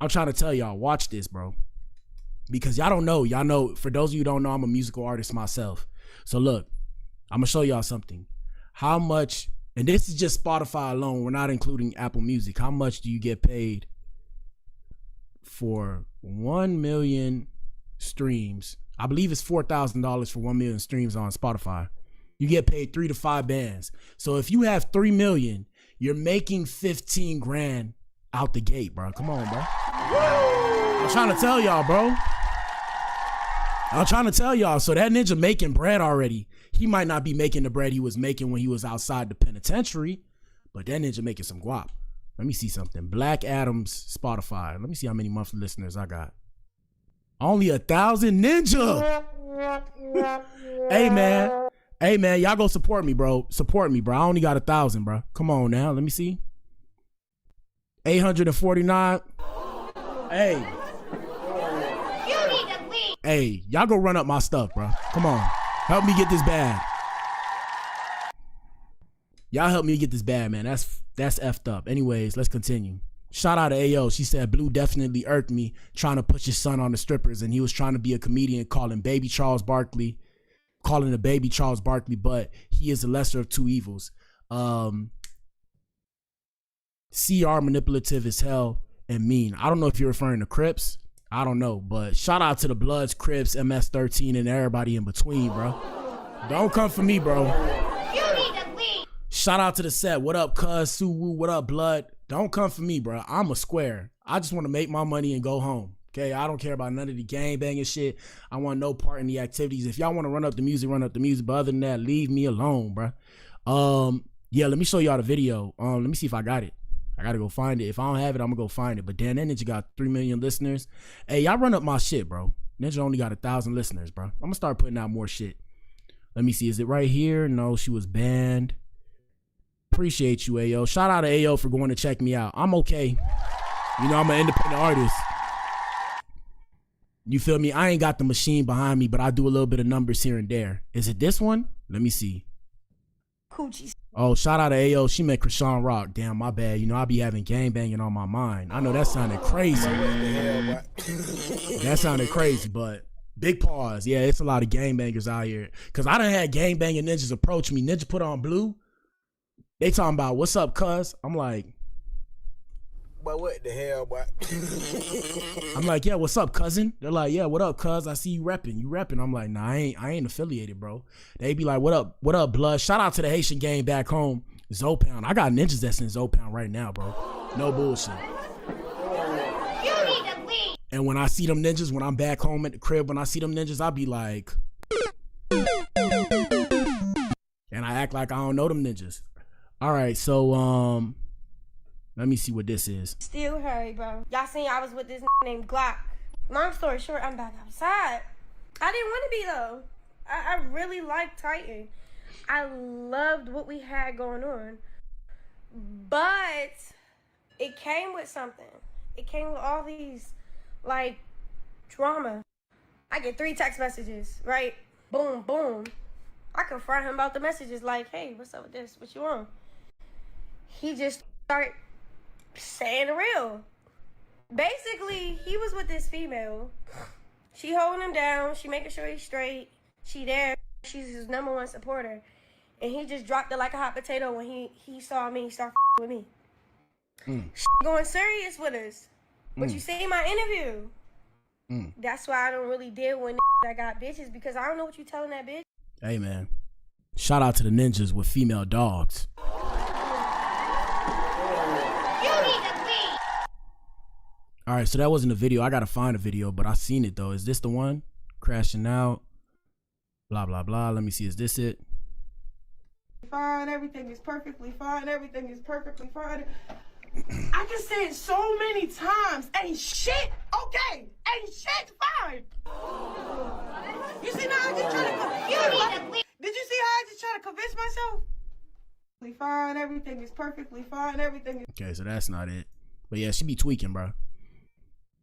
I'm trying to tell y'all, watch this, bro. Because y'all don't know. Y'all know, for those of you who don't know, I'm a musical artist myself. So look, I'm going to show y'all something. How much, and this is just Spotify alone. We're not including Apple Music. How much do you get paid for 1 million streams? I believe it's $4,000 for 1 million streams on Spotify. You get paid 3 to 5 bands. So if you have 3 million, you're making 15 grand out the gate, bro. Come on, bro. I'm trying to tell y'all, bro. I'm trying to tell y'all. So that ninja making bread already. He might not be making the bread he was making when he was outside the penitentiary, but that ninja making some guap. Let me see something. Black Adams Spotify. Let me see how many monthly listeners I got. Only 1,000 ninja. Hey, man. Hey, man, y'all go support me, bro. Support me, bro. I only got 1,000, bro. Come on now. Let me see. 849. Hey. You need to leave. Hey, y'all go run up my stuff, bro. Come on. Help me get this bag. Y'all help me get this bag, man. That's effed up. Anyways, let's continue. Shout out to AO. She said, Blue definitely irked me trying to push his son on the strippers, and he was trying to be a comedian calling the baby Charles Barkley, but he is the lesser of two evils. CR manipulative as hell and mean. I don't know if you're referring to Crips. I don't know, but shout out to the Bloods, Crips, MS-13, and everybody in between, bro. Don't come for me, bro. You need to leave. Shout out to the set. What up, cuz? Suwoo, what up, Blood? Don't come for me, bro. I'm a square. I just want to make my money and go home. Okay, I don't care about none of the gang banging shit. I want no part in the activities. If y'all want to run up the music, run up the music. But other than that, leave me alone, bro. Yeah, let me show y'all the video. Let me see if I got it. I gotta go find it. If I don't have it, I'm gonna go find it. But damn, that ninja got 3 million listeners. Hey, y'all run up my shit, bro. Ninja only got 1,000 listeners, bro. I'm gonna start putting out more shit. Let me see. Is it right here? No, she was banned. Appreciate you, AO. Shout out to AO for going to check me out. I'm okay. You know, I'm an independent artist. You feel me? I ain't got the machine behind me, but I do a little bit of numbers here and there. Is it this one? Let me see. Coochie. Oh, shout out to Ayo. She met Chrisean Rock. Damn, my bad. You know, I be having gang banging on my mind. I know that sounded crazy. That sounded crazy, but big pause. Yeah, it's a lot of gang bangers out here. Cause I done had gang banging ninjas approach me. Ninja put on blue. They talking about what's up, cuz. I'm like, but what the hell, boy? I'm like, yeah, what's up, cousin? They're like, yeah, what up, cuz? I see you repping. You repping. I'm like, nah, I ain't affiliated, bro. They be like, what up, blood? Shout out to the Haitian gang back home, Zopound. I got ninjas that's in Zopound right now, bro. No bullshit. And when I see them ninjas, when I'm back home at the crib, when I see them ninjas, I be like, and I act like I don't know them ninjas. All right, so let me see what this is. Still hurry, bro. Y'all seen I was with this named Blac. Long story short, I'm back outside. I didn't want to be though. I really liked Titan. I loved what we had going on. But it came with something. It came with all these, like, drama. I get 3 text messages, right? Boom, boom. I confront him about the messages like, hey, what's up with this? What you want? He just started saying the real. Basically, he was with this female. She holding him down. She making sure he's straight. She there. She's his #1 supporter. And he just dropped it like a hot potato when he saw me start with me. Going serious with us. But you see my interview. That's why I don't really deal with that got bitches, because I don't know what you telling that bitch. Hey, man. Shout out to the ninjas with female dogs. All right, so that wasn't a video. I got to find a video, but I seen it, though. Is this the one? Crashing out. Blah, blah, blah. Let me see. Is this it? Fine. Everything is perfectly fine. Everything is perfectly fine. I can say it so many times. Ain't shit okay. Ain't shit fine. You see now I just try to Did you see how I just try to convince myself? Fine. Everything is perfectly fine. Everything is... Okay, so that's not it. But yeah, she be tweaking, bro.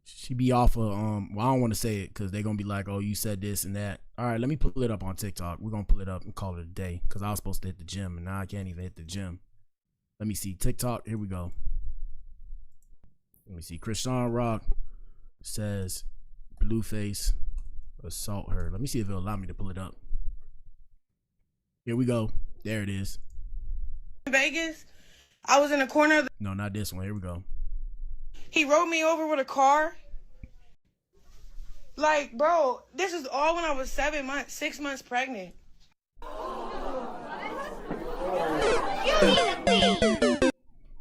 She be off of, well, I don't want to say it because they're going to be like, oh, you said this and that. All right, let me pull it up on TikTok. We're going to pull it up and call it a day because I was supposed to hit the gym and now I can't even hit the gym. Let me see. TikTok. Here we go. Let me see. Chrisean Rock says Blueface assault her. Let me see if it'll allow me to pull it up. Here we go. There it is. Vegas, I was in a corner of the... No, not this one. Here we go. He rode me over with a car. Like, bro, this is all when I was 6 months pregnant.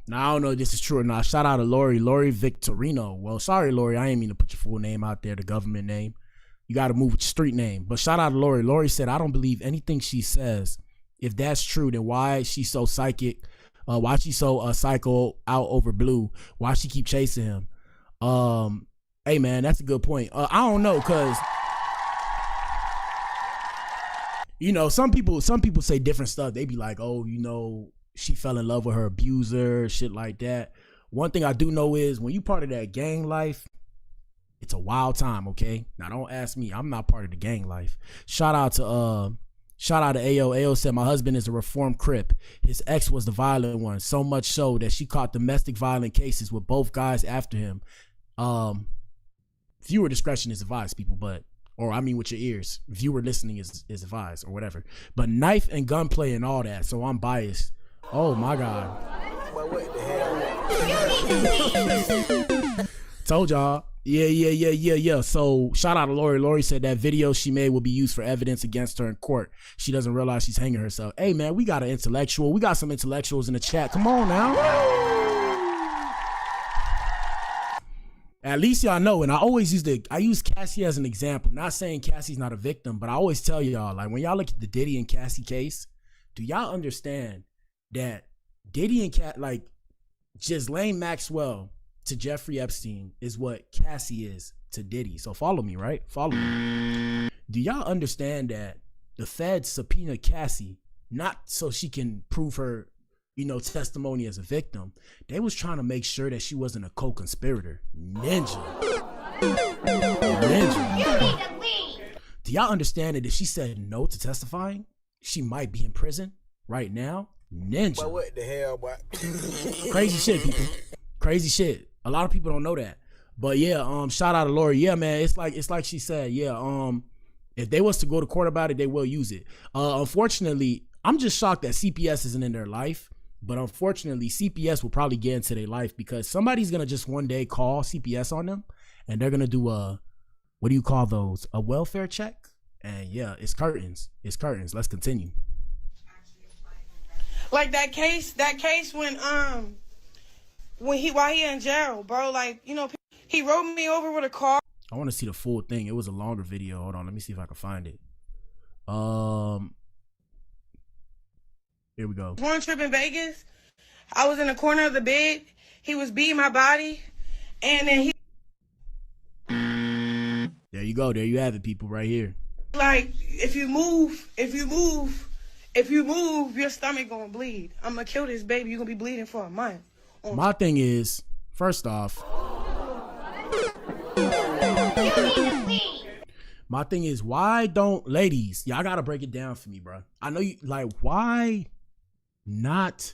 Now, I don't know if this is true or not. Shout out to Lori Victorino. Well, sorry, Lori. I ain't mean to put your full name out there, the government name. You got to move with your street name. But shout out to Lori. Lori said, I don't believe anything she says. If that's true, then why is she so psychic? Why she so psycho out over Blue? Why she keep chasing him? Hey, man, that's a good point. I don't know, because, you know, some people say different stuff. They be like, oh, you know, she fell in love with her abuser, shit like that. One thing I do know is when you part of that gang life, it's a wild time, okay? Now, don't ask me. I'm not part of the gang life. Shout out to Ayo. Ayo said, my husband is a reformed Crip. His ex was the violent one, so much so that she caught domestic violent cases with both guys after him. Viewer discretion is advised, people, but, or I mean with your ears. Viewer listening is advised, or whatever. But knife and gunplay and all that, so I'm biased. Oh, my God. But what the hell? Told y'all. Yeah. So shout out to Lori. Lori said that video she made will be used for evidence against her in court. She doesn't realize she's hanging herself. Hey, man, we got an intellectual. We got some intellectuals in the chat. Come on now. At least y'all know, and I use Cassie as an example. Not saying Cassie's not a victim, but I always tell y'all, like, when y'all look at the Diddy and Cassie case, do y'all understand that Diddy and like Ghislaine Maxwell to Jeffrey Epstein is what Cassie is to Diddy? So follow me, right? Follow me. Do y'all understand that the feds subpoena Cassie not so she can prove her, you know, testimony as a victim? They was trying to make sure that she wasn't a co-conspirator. Ninja. Do y'all understand that if she said no to testifying, she might be in prison right now? Ninja. But what the hell, boy? Crazy shit, people. Crazy shit. A lot of people don't know that. But yeah, shout out to Lori. Yeah, man, it's like she said. Yeah, if they was to go to court about it, they will use it. Unfortunately, I'm just shocked that CPS isn't in their life. But unfortunately, CPS will probably get into their life because somebody's gonna just one day call CPS on them, and they're gonna do a, what do you call those? A welfare check. And yeah, it's curtains. It's curtains. Let's continue. Like that case when while he in jail, bro. Like, you know, he rode me over with a car. I want to see the full thing. It was a longer video. Hold on, let me see if I can find it. Here we go. One trip in Vegas, I was in the corner of the bed. He was beating my body, and then he. There you go. There you have it, people. Right here. Like, if you move, your stomach gonna bleed. I'm gonna kill this baby. You're gonna be bleeding for a month. My thing is, first off, my thing is, why don't ladies? Y'all gotta break it down for me, bro. I know you like. Why not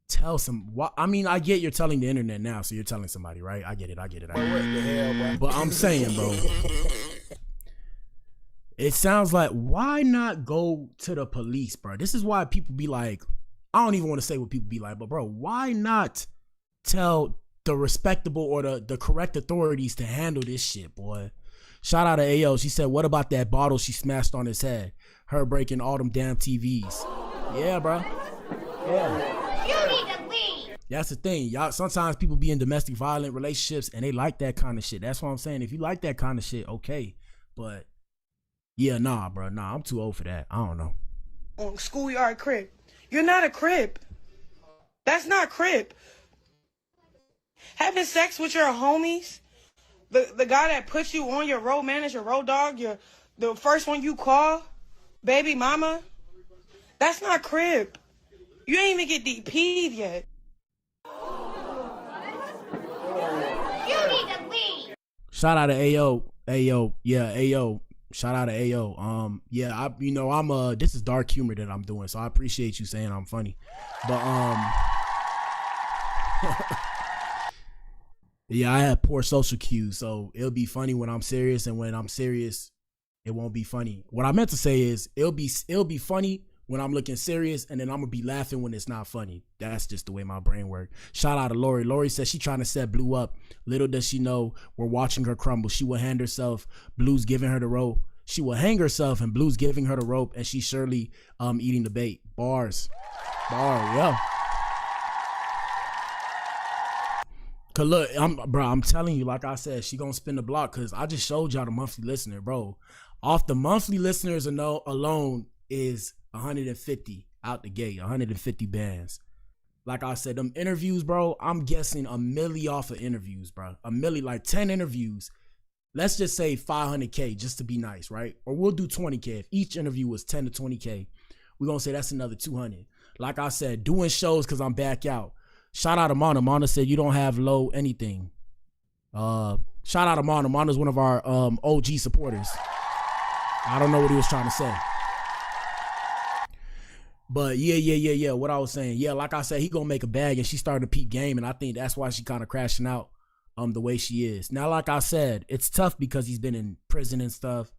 tell some? I mean, I get you're telling the internet now, so you're telling somebody, right? I get it. What the hell, boy? But I'm saying, bro. It sounds like, why not go to the police, bro? This is why people be like, I don't even want to say what people be like, but bro, why not tell the respectable or the correct authorities to handle this shit, boy? Shout out to AO. She said, what about that bottle she smashed on his head? Her breaking all them damn TVs. Yeah, bro. Yeah. You need to leave. That's the thing. Y'all, sometimes people be in domestic violent relationships and they like that kind of shit. That's what I'm saying. If you like that kind of shit, okay. But yeah, nah, bro. Nah, I'm too old for that. I don't know. On schoolyard crip. You're not a crip. That's not crip. Having sex with your homies, the guy that puts you on your road manager, road dog, the first one you call, baby mama, that's not crip. You ain't even get DP'd yet. You need to leave. Shout out to AO. AO. Yeah, AO. Shout out to AO. Yeah, I'm this is dark humor that I'm doing, so I appreciate you saying I'm funny. But yeah, I have poor social cues, so it'll be funny when I'm serious, and when I'm serious, it won't be funny. What I meant to say is it'll be funny when I'm looking serious, and then I'm gonna be laughing when it's not funny. That's just the way my brain works. Shout out to Lori. Lori says she trying to set Blue up. Little does she know we're watching her crumble. She will hand herself, Blue's giving her the rope. She will hang herself, and Blue's giving her the rope, and she's surely eating the bait. Bars, yeah. Cause look, I'm telling you, like I said, she gonna spin the block. Cause I just showed y'all the monthly listener, bro. Off the monthly listeners alone is 150 out the gate, 150 bands. Like I said, them interviews, bro, I'm guessing a milli off of interviews, bro. A milli, like 10 interviews. Let's just say 500K just to be nice, right? Or we'll do 20K. If each interview was 10 to 20K, we're gonna say that's another 200. Like I said, doing shows because I'm back out. Shout out to Mana. Mana said you don't have low anything. Shout out to Mana. Mana's one of our OG supporters. I don't know what he was trying to say. But yeah. What I was saying, yeah, like I said, he gonna make a bag, and she started to peak game, and I think that's why she kind of crashing out the way she is. Now, like I said, it's tough because he's been in prison and stuff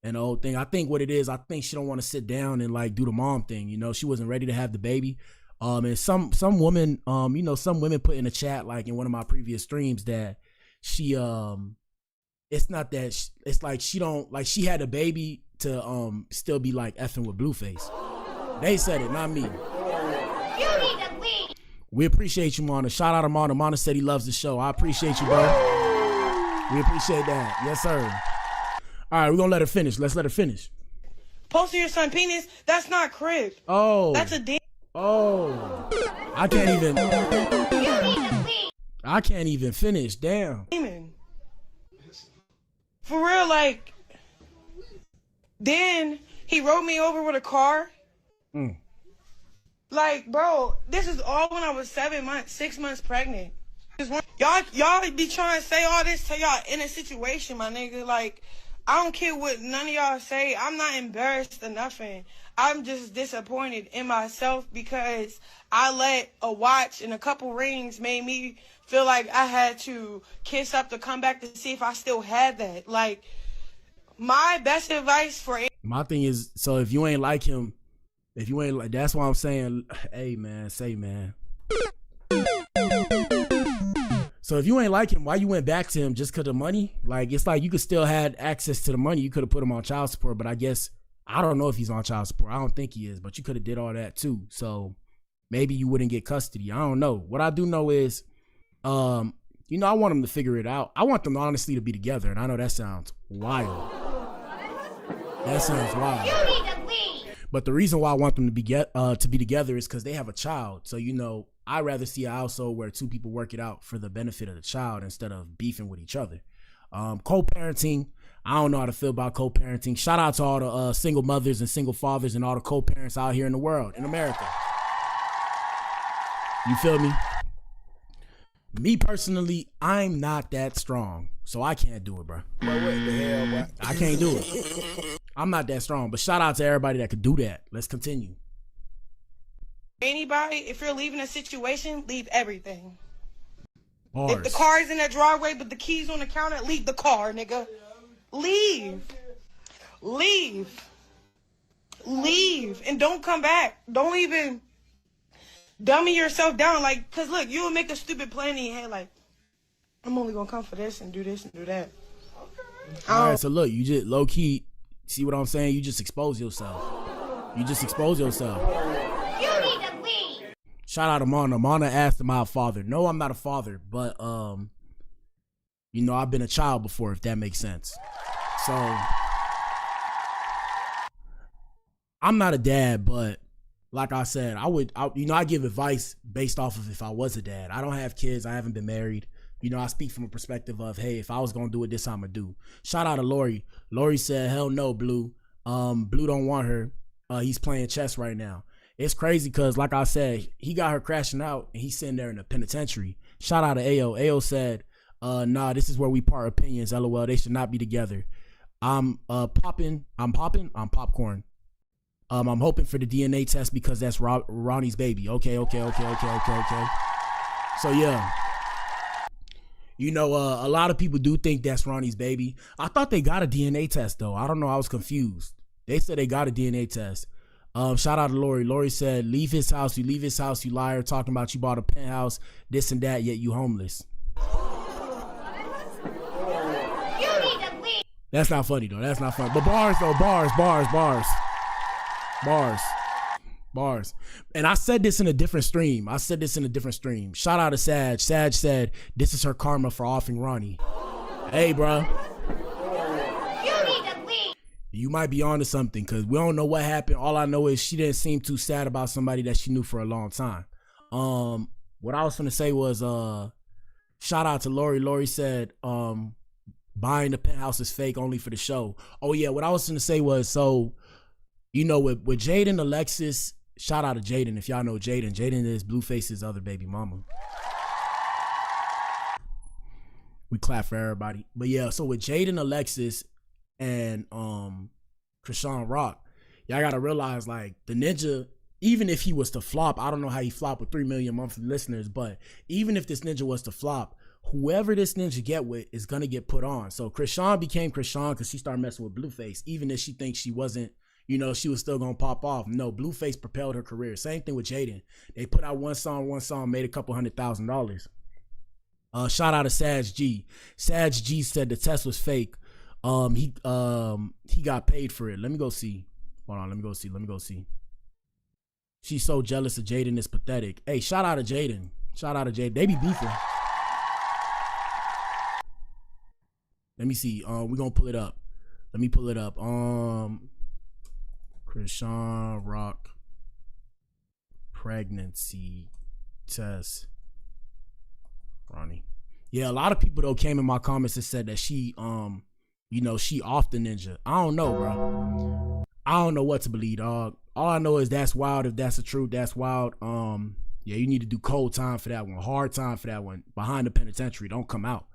and the whole thing. I think what it is, I think she don't want to sit down and like do the mom thing. You know, she wasn't ready to have the baby. And some women, some women put in the chat, like in one of my previous streams, that she, it's not that, it's like she don't, like she had a baby to still be like effing with Blueface. They said it, not me. You need to leave. We appreciate you, Mana. Shout out to Mana. Mana said he loves the show. I appreciate you, bro. We appreciate that. Yes, sir. All right, we're going to let her finish. Let's let her finish. Posting your son penis, that's not crib. Oh. That's a damn. Oh. I can't even finish. Damn. For real, like, then he rode me over with a car. Like, bro, this is all when I was 6 months pregnant. Y'all be trying to say all this to y'all in a situation, my nigga. Like, I don't care what none of y'all say. I'm not embarrassed or nothing. I'm just disappointed in myself because I let a watch and a couple rings made me feel like I had to kiss up to come back to see if I still had that. Like, my best advice for... My thing is, so if you ain't like him, if you ain't like, that's why I'm saying, hey man, say man. So if you ain't like him, why you went back to him just because of money? Like, it's like you could still had access to the money. You could have put him on child support, but I guess, I don't know if he's on child support. I don't think he is, but you could have did all that too. So maybe you wouldn't get custody. I don't know. What I do know is, you know, I want them to figure it out. I want them honestly to be together, and I know that sounds wild. That sounds wild. You need to leave. But the reason why I want them to be together is because they have a child. So, you know, I'd rather see a household where two people work it out for the benefit of the child instead of beefing with each other. Co-parenting, I don't know how to feel about co-parenting. Shout out to all the single mothers and single fathers and all the co-parents out here in the world, in America. You feel me? Me personally, I'm not that strong, so I can't do it, bro. What the hell, boy? I can't do it. I'm not that strong, but shout out to everybody that could do that. Let's continue. Anybody, if you're leaving a situation, leave everything. Bars. If the car is in the driveway but the keys on the counter, leave the car, nigga. Leave. Leave. Leave. And don't come back. Don't even dummy yourself down. Like, because look, you will make a stupid plan in your head. Like, I'm only going to come for this and do that. All right, so look, you just low-key, see what I'm saying? You just expose yourself. You just expose yourself. You need to leave. Shout out to Mana. Mana asked am I a father? No, I'm not a father, but you know, I've been a child before, if that makes sense. So I'm not a dad, but like I said, I give advice based off of if I was a dad. I don't have kids. I haven't been married. You know, I speak from a perspective of, hey, if I was gonna do it, this I'm gonna do. Shout out to Lori. Lori said, hell no, Blue. Blue don't want her. He's playing chess right now. It's crazy because, like I said, he got her crashing out and he's sitting there in the penitentiary. Shout out to Ayo. Ayo said, nah, this is where we part opinions. LOL, they should not be together. I'm popcorn. I'm hoping for the DNA test because that's Ronnie's baby. Okay. So yeah. You know, a lot of people do think that's Ronnie's baby. I thought they got a DNA test though. I don't know. I was confused. They said they got a DNA test. Shout out to Lori. Lori said, leave his house. You leave his house, you liar. Talking about you bought a penthouse, this and that, yet you homeless. You need to leave. That's not funny though. That's not funny. But bars though, bars. And I said this in a different stream. Shout out to Sag. Sag said, this is her karma for offing Ronnie. Hey, bro. You need to leave. You might be onto something because we don't know what happened. All I know is she didn't seem too sad about somebody that she knew for a long time. What I was going to say was, shout out to Lori. Lori said, buying the penthouse is fake only for the show. Oh yeah. What I was going to say was, so, you know, with Jaden, Alexis, shout out to Jaden. If y'all know Jaden, Jaden is Blueface's other baby mama. We clap for everybody. But yeah, so with Jaden, Alexis, and Chrisean Rock, y'all gotta realize, like, the ninja, even if he was to flop, I don't know how he flopped with 3 million monthly listeners, but even if this ninja was to flop, whoever this ninja get with is gonna get put on. So Chrisean became Chrisean because she started messing with Blueface, even if she thinks she wasn't, you know, she was still gonna pop off. No, Blueface propelled her career. Same thing with Jaden. They put out one song, made a couple $100,000. Shout out to Sag G. Sag G said the test was fake. He got paid for it. Let me go see. Hold on, let me go see. She's so jealous of Jaden, it's pathetic. Hey, shout out to Jaden. They be beefing. Let me see. We're gonna pull it up. Let me pull it up. Chrisean Rock pregnancy test. Ronnie. Yeah, a lot of people though came in my comments and said that she you know, she off the ninja. I don't know, bro. I don't know what to believe, dog. All I know is that's wild. If that's the truth, that's wild. Yeah, you need to do cold time for that one, hard time for that one. Behind the penitentiary, don't come out.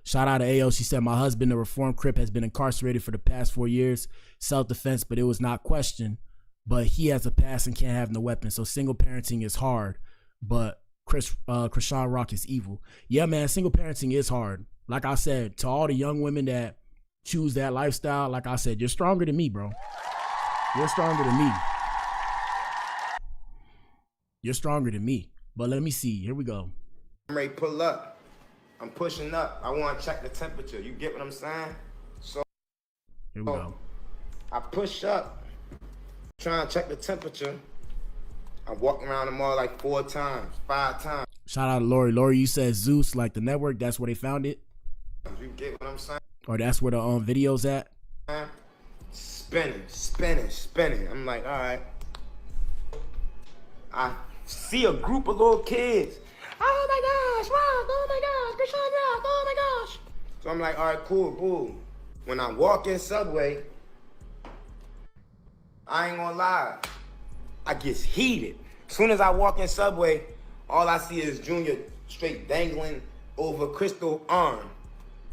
Shout out to AO. She said, my husband, a reformed Crip, has been incarcerated for the past 4 years. Self-defense, but it was not questioned. But he has a pass and can't have no weapon. So single parenting is hard. But Chrisean Rock is evil. Yeah, man, single parenting is hard. Like I said, to all the young women that choose that lifestyle, like I said, you're stronger than me, bro. You're stronger than me. You're stronger than me. But let me see. Here we go. I'm ready to pull up. I'm pushing up. I want to check the temperature. You get what I'm saying? So here we go. I push up, trying to check the temperature. I walk around the mall like 4 times, 5 times. Shout out to Lori. Lori, you said Zeus, like the network. That's where they found it. You get what I'm saying? Or that's where the video's at. Spinning. I'm like, all right. I see a group of little kids. Oh my gosh, Rock, oh my gosh, Chrisean Rock, oh my gosh. So I'm like, all right, cool. When I walk in Subway, I ain't gonna lie, I get heated. As soon as I walk in Subway, all I see is Junior straight dangling over Crystal's arm.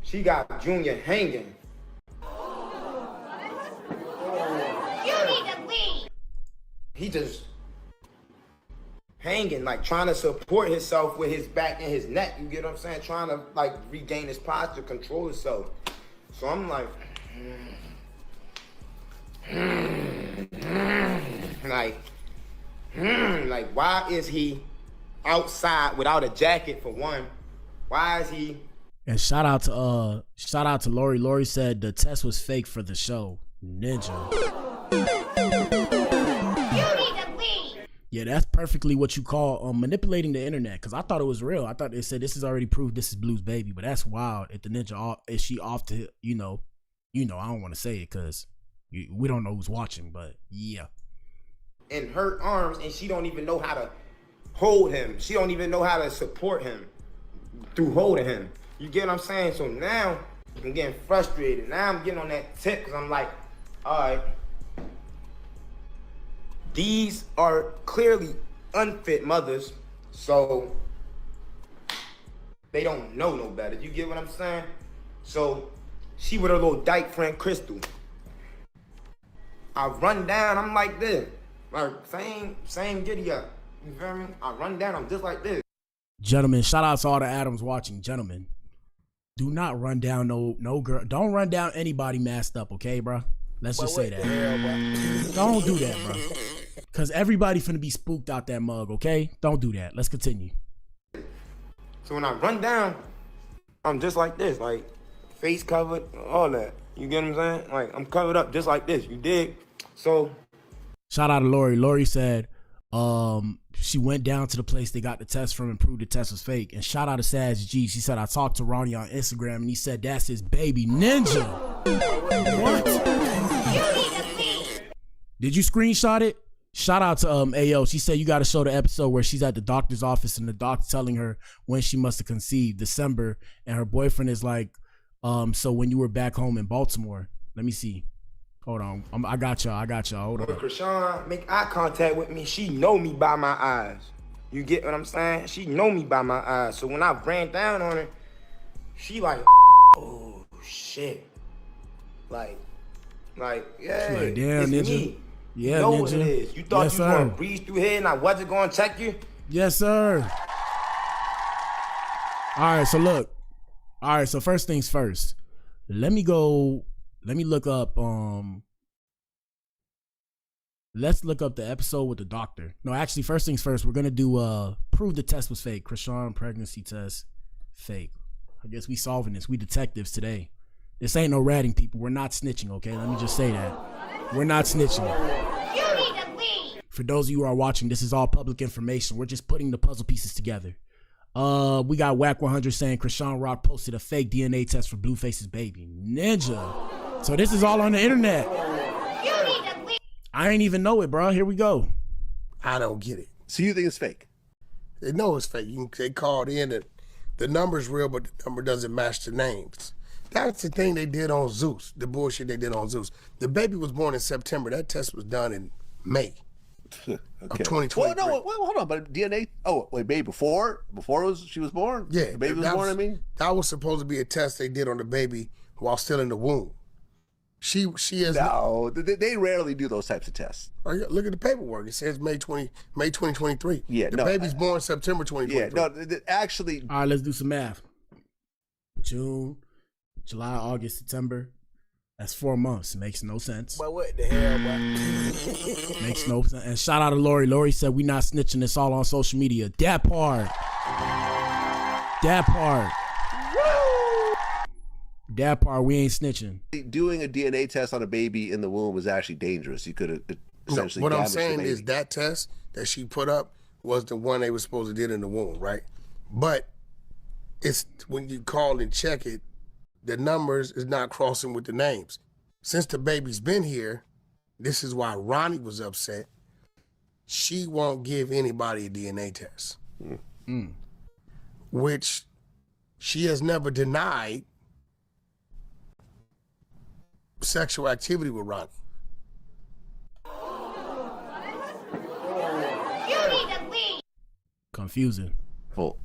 She got Junior hanging. You need to leave. He just hanging, like trying to support himself with his back and his neck. You get what I'm saying? Trying to like regain his posture, control himself. So I'm like, like why is he outside without a jacket for one? Why is he? And shout out to Lori. Lori said the test was fake for the show. Ninja. Yeah, that's perfectly what you call manipulating the internet. Because I thought it was real. I thought they said this is already proved this is Blue's baby. But that's wild. If the ninja, is she off to, I don't want to say it because we don't know who's watching. But yeah. In her arms, and she don't even know how to hold him. She don't even know how to support him through holding him. You get what I'm saying? So now I'm getting frustrated. Now I'm getting on that tip because I'm like, all right. These are clearly unfit mothers, so they don't know no better. You get what I'm saying? So she with her little dyke friend Crystal. I run down, I'm like this. Like same giddy up. You feel me? I run down, I'm just like this. Gentlemen, shout out to all the Adams watching. Gentlemen, do not run down no girl. Don't run down anybody masked up, okay, bro? Let's just say that. Don't do that, bro. Because everybody finna be spooked out that mug, okay? Don't do that. Let's continue. So when I run down, I'm just like this, like face covered, all that. You get what I'm saying? Like I'm covered up just like this. You dig? So shout out to Lori. Lori said she went down to the place they got the test from and proved the test was fake. And shout out to Saz G. She said I talked to Ronnie on Instagram and he said that's his baby. Ninja. What? Did you screenshot it? Shout out to AO. She said you got to show the episode where she's at the doctor's office and the doctor telling her when she must have conceived, December, and her boyfriend is like, so when you were back home in Baltimore. Let me see. Hold on. I got y'all. Hold on. When Chrisean make eye contact with me, she know me by my eyes. You get what I'm saying? She know me by my eyes. So when I ran down on her, she like, oh shit. Like, yeah, like, damn, it's ninja. me. Yeah, you know ninja. what it is. You thought yes, you was gonna breeze through here and I wasn't gonna check you? Yes, sir. All right, so look. All right, so first things first. Let me look up let's look up the episode with the doctor. No, actually, first things first, we're gonna do prove the test was fake. Chrisean pregnancy test fake. I guess we solving this. We detectives today. This ain't no ratting, people. We're not snitching, okay? Let me just say that. We're not snitching. You need to leave. For those of you who are watching, this is all public information. We're just putting the puzzle pieces together. We got Whack 100 saying Chrisean Rock posted a fake DNA test for Blueface's baby. Ninja. So this is all on the internet. You need to leave. I ain't even know it, bro. Here we go. I don't get it. So you think it's fake? They know it's fake. They called in that the number's real, but the number doesn't match the names. That's the thing they did on Zeus, the bullshit they did on Zeus. The baby was born in September. That test was done in May. of 2023. Well, no, hold on. But DNA. Oh, wait, baby, before she was born. Yeah, the baby was born. That was supposed to be a test they did on the baby while still in the womb. She has no. They rarely do those types of tests. Oh, yeah, look at the paperwork. It says May 2023. Yeah, the baby's born September 2023. Yeah, no, actually. All right, let's do some math. June, July, August, September. That's 4 months. Makes no sense. But what the hell, boy? Makes no sense. And shout out to Lori. Lori said we not snitching. It's all on social media. That part. That part. That part, we ain't snitching. Doing a DNA test on a baby in the womb was actually dangerous. You could have essentially what I'm damaged the saying baby. is that test that she put up was the one they were supposed to did in the womb, right? But it's when you call and check it, the numbers is not crossing with the names. Since the baby's been here, this is why Ronnie was upset. She won't give anybody a DNA test, which she has never denied sexual activity with Ronnie. Confusing. Well,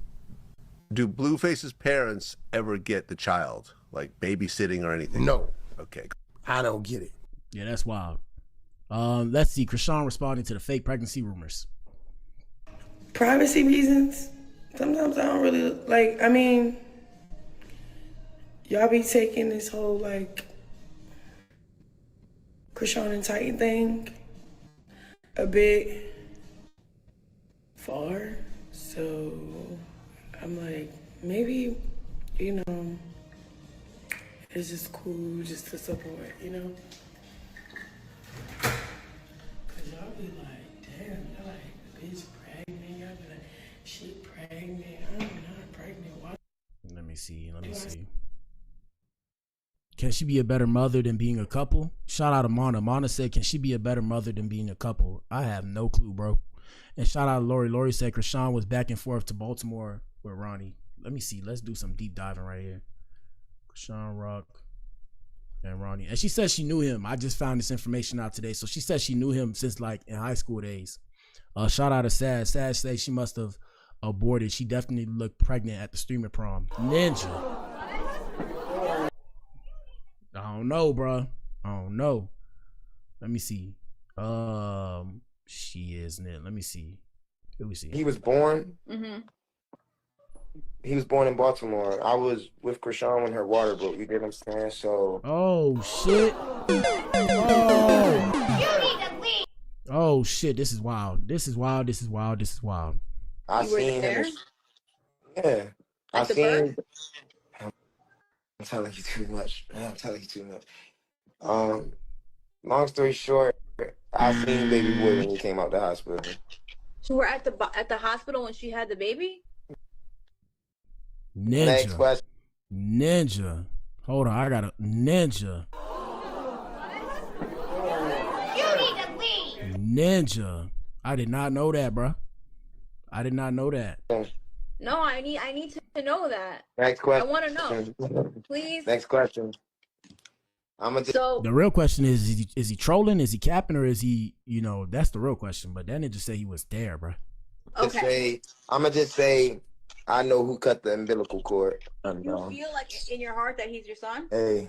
do Blueface's parents ever get the child, like babysitting or anything? No. Okay. I don't get it. Yeah, that's wild. Let's see. Chrisean responding to the fake pregnancy rumors. Privacy reasons. Sometimes I don't really like. I mean, y'all be taking this whole like Chrisean and Titan thing a bit far. So I'm like, maybe, you know, it's just cool just to support, you know? Cause y'all be like, damn, y'all like, bitch pregnant. Y'all be like, she pregnant. I'm not pregnant. Why? Let me see. Can she be a better mother than being a couple? Shout out to Mana. Mana said, can she be a better mother than being a couple? I have no clue, bro. And shout out to Lori. Lori said Chrisean was back and forth to Baltimore with Ronnie. Let me see. Let's do some deep diving right here. Chrisean Rock and Ronnie. And she said she knew him. I just found this information out today. So she said she knew him since like in high school days. Shout out to Sad. Sad says she must have aborted. She definitely looked pregnant at the streamer prom. Ninja. I don't know, bro. I don't know. Let me see. She isn't it? Let me see. Who we see? He was born. He was born in Baltimore. I was with Chrisean when her water broke. You get what I'm saying? So. Oh shit. Oh shit. This is wild. This is wild. This is wild. This is wild. I seen him. Yeah. I seen. I'm telling you too much. Long story short, I seen baby boy when he came out the hospital. So we're at the hospital when she had the baby? Ninja. Next question. Ninja. Hold on, I got a ninja. You need to leave. Ninja. I did not know that, bro. I did not know that. No, I need to know that. Next question. I want to know. Please. Next question. The real question is he trolling? Is he capping? Or is he, that's the real question. But that nigga say he was there, bro. Okay. I'm going to just say, I know who cut the umbilical cord. You feel like in your heart that he's your son? Hey,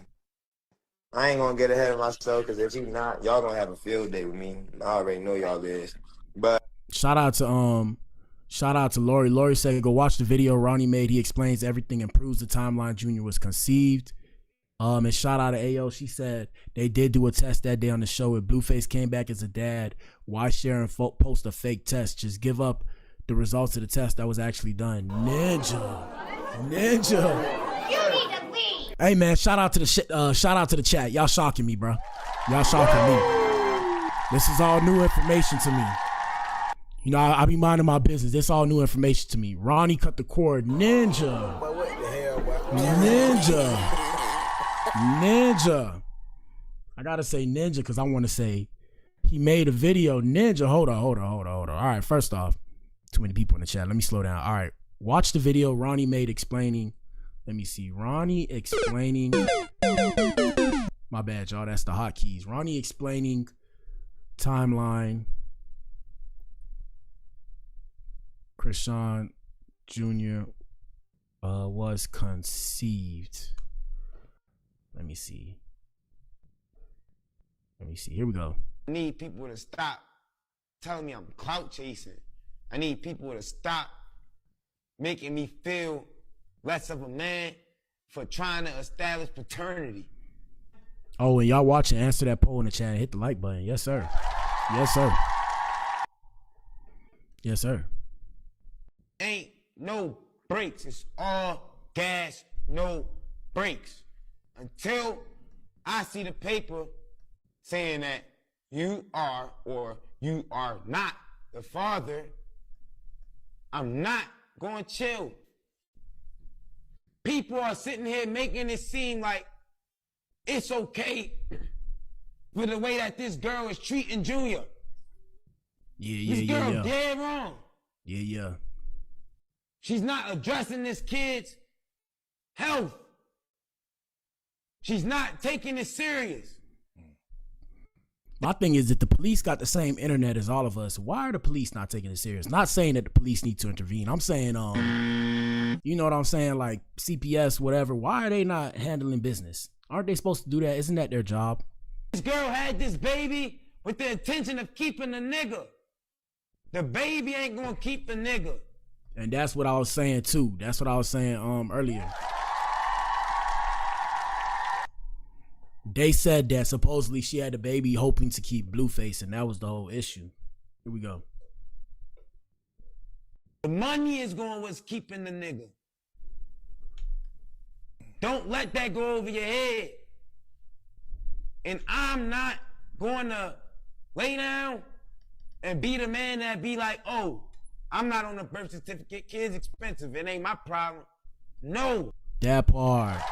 I ain't going to get ahead of myself, because if he's not, y'all going to have a field day with me. I already know y'all is. But Shout out to Lori. Lori said, go watch the video Ronnie made. He explains everything and proves the timeline Junior was conceived. And shout out to Ayo. She said they did do a test that day on the show. If Blueface came back as a dad, why share and post a fake test? Just give up the results of the test that was actually done. Ninja. You need to leave. Hey man, shout out to the chat. Y'all shocking me, bro. Y'all shocking me. This is all new information to me. I be minding my business. This all new information to me. Ronnie cut the cord. Ninja. But what the hell, bro? Ninja. I gotta say Ninja because I want to say he made a video. Ninja. Hold on. All right, first off, too many people in the chat. Let me slow down. All right, watch the video Ronnie made explaining. Let me see. Ronnie explaining. My bad, y'all. That's the hotkeys. Ronnie explaining timeline Chrisean Jr. Was conceived. Let me see. Here we go. I need people to stop telling me I'm clout chasing. I need people to stop making me feel less of a man for trying to establish paternity. Oh, and y'all watching, answer that poll in the chat and hit the like button. Yes, sir. Yes, sir. Yes, sir. Ain't no brakes. It's all gas, no brakes. Until I see the paper saying that you are or you are not the father, I'm not going to chill. People are sitting here making it seem like it's okay for the way that this girl is treating Junior. This girl dead wrong. Yeah. She's not addressing this kid's health. She's not taking it serious. My thing is that the police got the same internet as all of us. Why are the police not taking it serious? Not saying that the police need to intervene. I'm saying, you know what I'm saying? Like CPS, whatever. Why are they not handling business? Aren't they supposed to do that? Isn't that their job? This girl had this baby with the intention of keeping the nigga. The baby ain't gonna keep the nigga. And that's what I was saying too. That's what I was saying earlier. They said that supposedly she had the baby hoping to keep Blueface, and that was the whole issue. Here we go. The money is going what's keeping the nigga. Don't let that go over your head. And I'm not going to lay down and be the man that be like, oh, I'm not on the birth certificate. Kid's expensive. It ain't my problem. No. That part.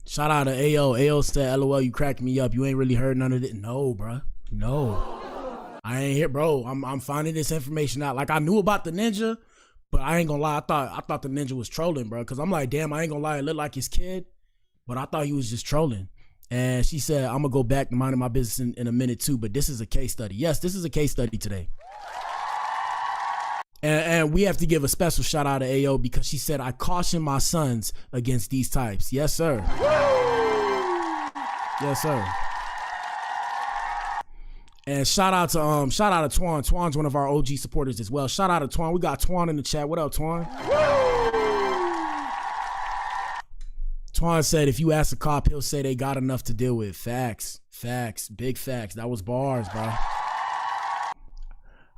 Shout out to AO. AO said, LOL, you cracked me up. You ain't really heard none of it. No, bro. No. I ain't here, bro. I'm finding this information out. Like, I knew about the ninja, but I ain't gonna lie. I thought the ninja was trolling, bro. Cause I'm like, damn, I ain't gonna lie. It looked like his kid, but I thought he was just trolling. And she said, I'm gonna go back to minding my business in a minute too. But this is a case study. Yes, this is a case study today. And we have to give a special shout out to AO because she said, I caution my sons against these types. Yes, sir. Yes, sir. And shout out to Twan. Twan's one of our OG supporters as well. Shout out to Twan. We got Twan in the chat. What up, Twan? Twan said, if you ask a cop, he'll say they got enough to deal with. Facts. Facts. Big facts. That was bars, bro.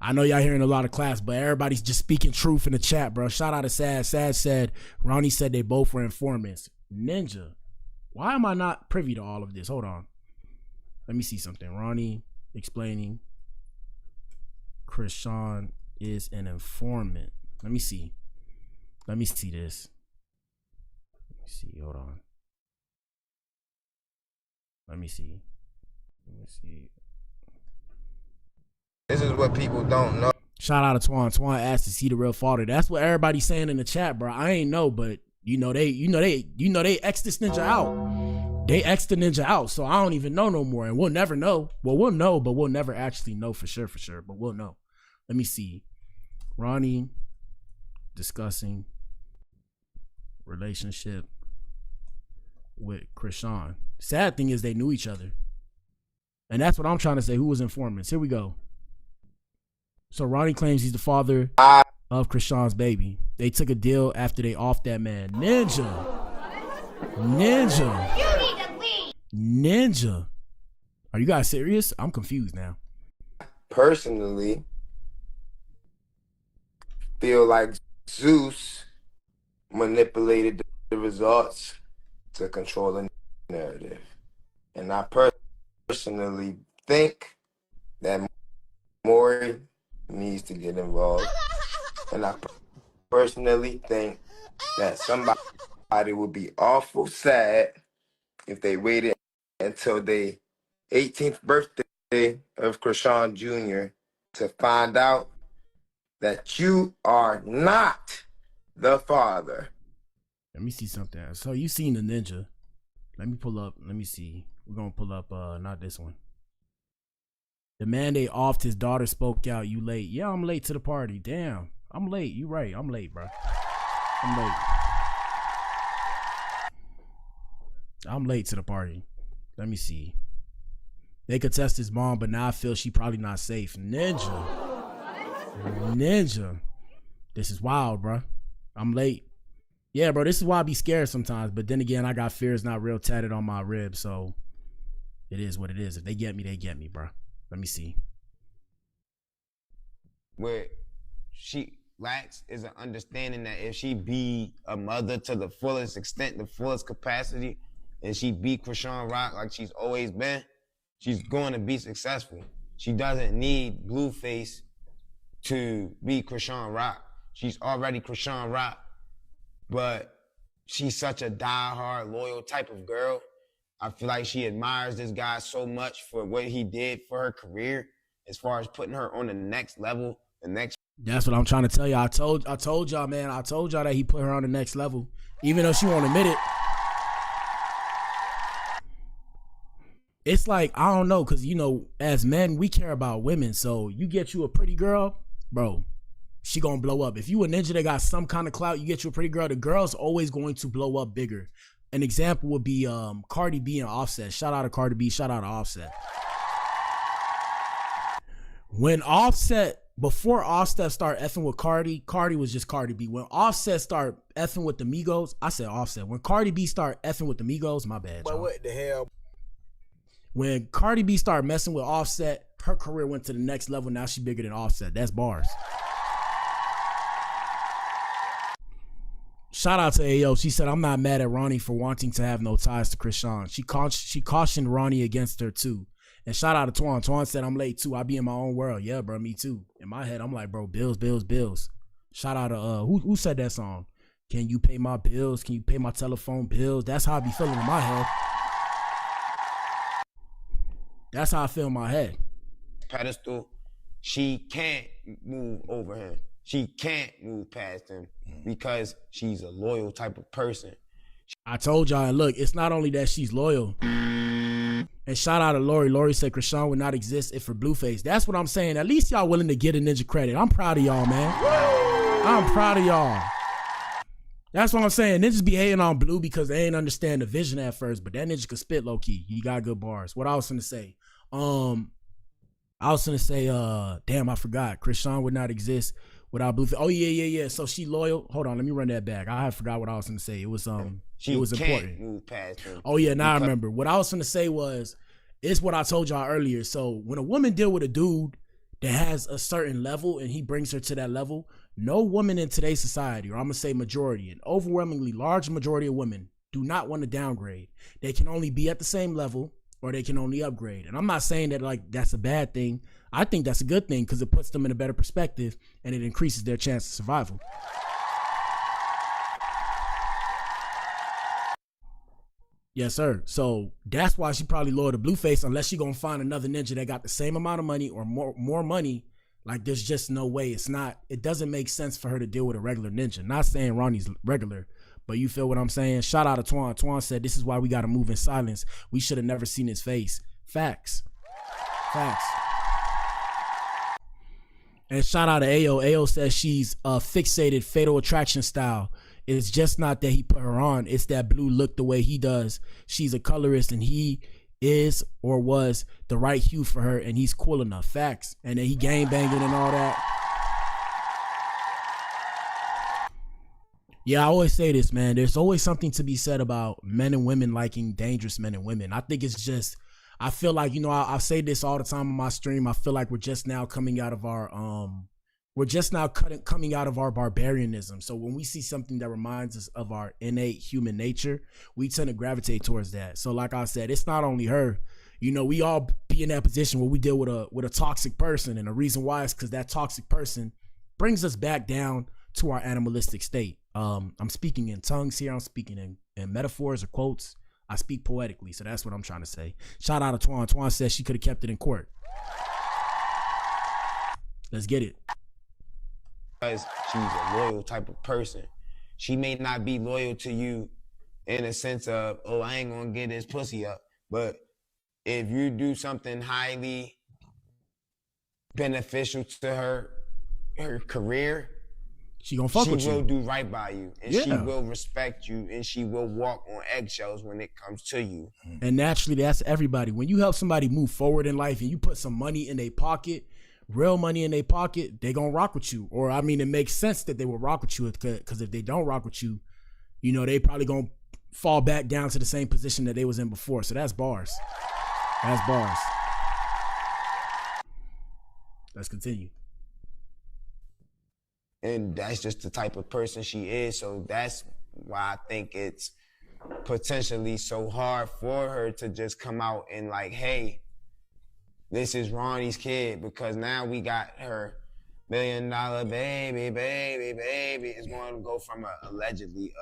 I know y'all hearing a lot of class, but everybody's just speaking truth in the chat, bro. Shout out to Sad. Sad said, Ronnie said they both were informants. Ninja, why am I not privy to all of this? Hold on. Let me see something. Ronnie explaining Chrisean is an informant. Let me see. Let me see this. Let me see. Hold on. Let me see. Let me see. This is what people don't know. Shout out to Twan. Twan asked, is he the real father? That's what everybody's saying in the chat, bro. I ain't know, but they X'd this ninja out. They X'd the ninja out, so I don't even know no more, and we'll never know. Well, we'll know, but we'll never actually know for sure, but we'll know. Let me see. Ronnie discussing relationship with Chrisean. Sad thing is they knew each other. And that's what I'm trying to say. Who was informants? Here we go. So Ronnie claims he's the father of Chrisean's baby. They took a deal after they offed that man. Ninja. You need to leave. Ninja. Are you guys serious? I'm confused now. Personally, feel like Zeus manipulated the results to control the narrative. And I personally think that Maury needs to get involved. And I personally think that somebody would be awful sad if they waited until the 18th birthday of Chrisean Jr. to find out that you are not the father. Let me see something. So you seen the ninja. Let me pull up. Let me see. We're going to pull up, not this one. The man they offed, his daughter spoke out, you late. Yeah, I'm late to the party. Damn, I'm late. You right, I'm late, bro. I'm late. I'm late to the party. Let me see. They could test his mom, but now I feel she probably not safe. Ninja. This is wild, bro. I'm late. Yeah, bro, this is why I be scared sometimes. But then again, I got fears not real tatted on my ribs, so it is what it is. If they get me, they get me, bro. Let me see. Where she lacks is an understanding that if she be a mother to the fullest extent, the fullest capacity, and she be Chrisean Rock like she's always been, she's going to be successful. She doesn't need Blueface to be Chrisean Rock. She's already Chrisean Rock, but she's such a diehard, loyal type of girl. I feel like she admires this guy so much for what he did for her career, as far as putting her on the next level, the next. That's what I'm trying to tell you. I told y'all, man. I told y'all that he put her on the next level, even though she won't admit it. It's like, I don't know, because, you know, as men, we care about women. So you get you a pretty girl, bro, she gonna blow up. If you a ninja that got some kind of clout, you get you a pretty girl, the girl's always going to blow up bigger. An example would be Cardi B and Offset. Shout out to Cardi B, shout out to Offset. When Offset, before Offset started effing with Cardi, Cardi was just Cardi B. When Offset started effing with the Migos, I said Offset. When Cardi B started effing with the Migos, my bad, But what the hell? When Cardi B started messing with Offset, her career went to the next level. Now she bigger than Offset. That's bars. Shout out to Ayo. She said, I'm not mad at Ronnie for wanting to have no ties to Chrisean. She cautioned Ronnie against her too. And shout out to Twan. Twan said, I'm late too. I be in my own world. Yeah, bro, me too. In my head, I'm like, bro, bills, bills, bills. Shout out to who said that song? Can you pay my bills? Can you pay my telephone bills? That's how I be feeling in my head. That's how I feel in my head. Pedestal, she can't move over him. She can't move past him because she's a loyal type of person. I told y'all, and look, it's not only that she's loyal. And shout out to Lori. Lori said Chrisean would not exist if for Blueface. That's what I'm saying. At least y'all willing to get a ninja credit. I'm proud of y'all, man. I'm proud of y'all. That's what I'm saying. Ninjas be hating on Blue because they ain't understand the vision at first, but that ninja could spit low key. He got good bars. What I was gonna say? Damn, I forgot. Chrisean would not exist without Blueface. Oh yeah. So she loyal. Hold on, let me run that back. I forgot what I was gonna say. It was she it was can't important. Move past him. Oh yeah, now I remember. What I was gonna say was, it's what I told y'all earlier. So when a woman deal with a dude that has a certain level and he brings her to that level, no woman in today's society, or I'm gonna say majority, an overwhelmingly large majority of women do not want to downgrade. They can only be at the same level, or they can only upgrade. And I'm not saying that like that's a bad thing. I think that's a good thing because it puts them in a better perspective and it increases their chance of survival. Yes, sir. So that's why she probably loyal to Blueface, unless she gonna find another ninja that got the same amount of money or more money. Like there's just no way. It doesn't make sense for her to deal with a regular ninja. Not saying Ronnie's regular, but you feel what I'm saying? Shout out to Twan. Twan said, this is why we gotta move in silence. We should have never seen his face. Facts. And shout out to Ayo. Ayo says she's fixated Fatal Attraction style. It's just not that he put her on. It's that Blue look the way he does. She's a colorist and he is or was the right hue for her and he's cool enough. Facts. And then he gang banging and all that. Yeah, I always say this, man. There's always something to be said about men and women liking dangerous men and women. I think it's just, I feel like, you know, I say this all the time on my stream. I feel like we're just now coming out of our coming out of our barbarianism. So when we see something that reminds us of our innate human nature, we tend to gravitate towards that. So like I said, it's not only her. You know, we all be in that position where we deal with a toxic person, and the reason why is because that toxic person brings us back down to our animalistic state. I'm speaking in tongues here. I'm speaking in metaphors or quotes. I speak poetically, so that's what I'm trying to say. Shout out to Twan. Twan says she could have kept it in court. Let's get it. Because she's a loyal type of person. She may not be loyal to you in a sense of, oh, I ain't gonna get this pussy up. But if you do something highly beneficial to her career, she gonna fuck with you. She will do right by you, and she Yeah. will respect you, and she will walk on eggshells when it comes to you. And naturally, that's everybody. When you help somebody move forward in life and you put some money in their pocket, real money in their pocket, they gonna rock with you. Or I mean, it makes sense that they will rock with you, because if they don't rock with you, you know, they probably gonna fall back down to the same position that they was in before. So that's bars. That's bars. Let's continue. And that's just the type of person she is. So that's why I think it's potentially so hard for her to just come out and like, hey, this is Ronnie's kid, because now we got her $1 million baby. It's going to go from allegedly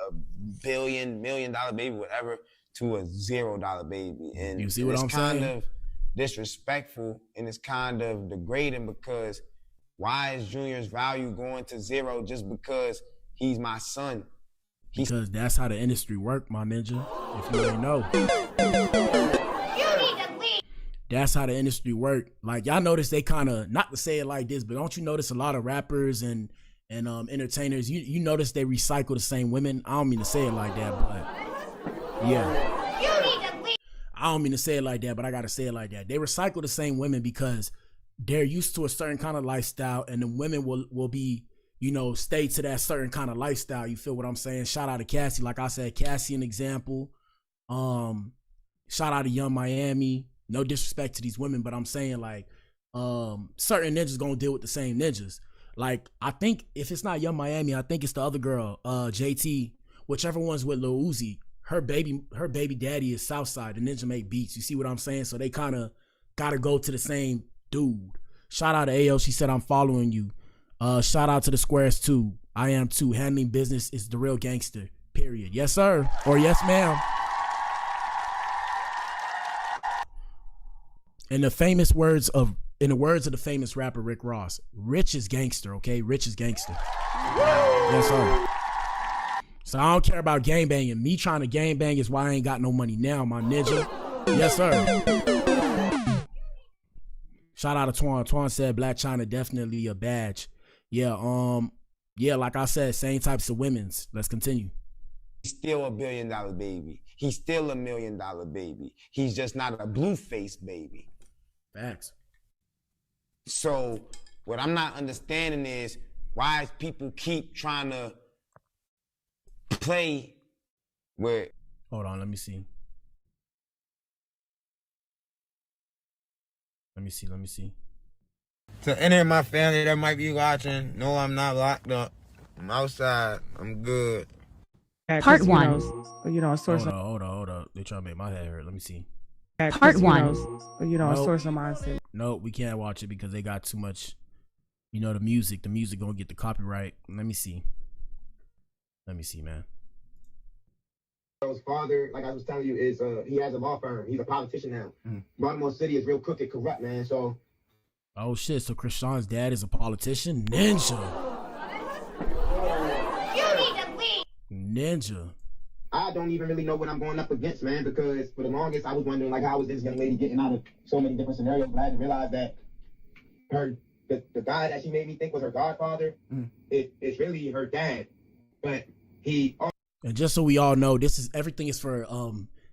$1 million baby, whatever, to a $0 baby. And you see what I'm saying? It's kind of disrespectful, and it's kind of degrading, because why is Junior's value going to zero just because he's my son? Because that's how the industry work, my ninja. If you ain't know. That's how the industry work. Like, y'all notice they kind of, not to say it like this, but don't you notice a lot of rappers and entertainers, you notice they recycle the same women? I don't mean to say it like that, but yeah. I don't mean to say it like that, but I gotta say it like that. They recycle the same women because they're used to a certain kind of lifestyle, and the women will be, you know, stay to that certain kind of lifestyle. You feel what I'm saying? Shout out to Cassie. Like I said, Cassie an example. Shout out to Young Miami. No disrespect to these women, but I'm saying like certain ninjas gonna deal with the same ninjas. Like, I think if it's not Young Miami, I think it's the other girl, JT, whichever one's with Lil Uzi. Her baby daddy is Southside. The ninja make beats. You see what I'm saying? So they kind of gotta go to the same dude. Shout out to AO. She said, I'm following you. Shout out to the Squares too. I am too. Handling business is the real gangster. Period. Yes, sir. Or yes, ma'am. In the words of the famous rapper Rick Ross, rich is gangster, okay? Rich is gangster. Yes, sir. So I don't care about gangbanging. Me trying to gangbang is why I ain't got no money now, my ninja. Yes, sir. Shout out to Twan. Twan said Black China definitely a badge. Yeah, yeah, like I said, same types of women's. Let's continue. He's still $1 billion baby. He's still $1 million baby. He's just not a Blueface baby. Facts. So what I'm not understanding is why people keep trying to play with. Hold on, let me see. Let me see. To any of my family that might be watching, no, I'm not locked up. I'm outside. I'm good. Part one. You know, a source. Hold on. They trying to make my head hurt. Let me see. Part one. You know, a source of mindset. No, we can't watch it because they got too much. You know, the music gonna get the copyright. Let me see, man. His father, like I was telling you, is he has a law firm. He's a politician now. Baltimore City is real crooked, corrupt, man. So. Oh shit! So Chrisean's dad is a politician, ninja. Ninja. I don't even really know what I'm going up against, man, because for the longest I was wondering like how was this young lady getting out of so many different scenarios, but I had to realize that the guy that she made me think was her godfather, it's really her dad. But he. And just so we all know, everything is for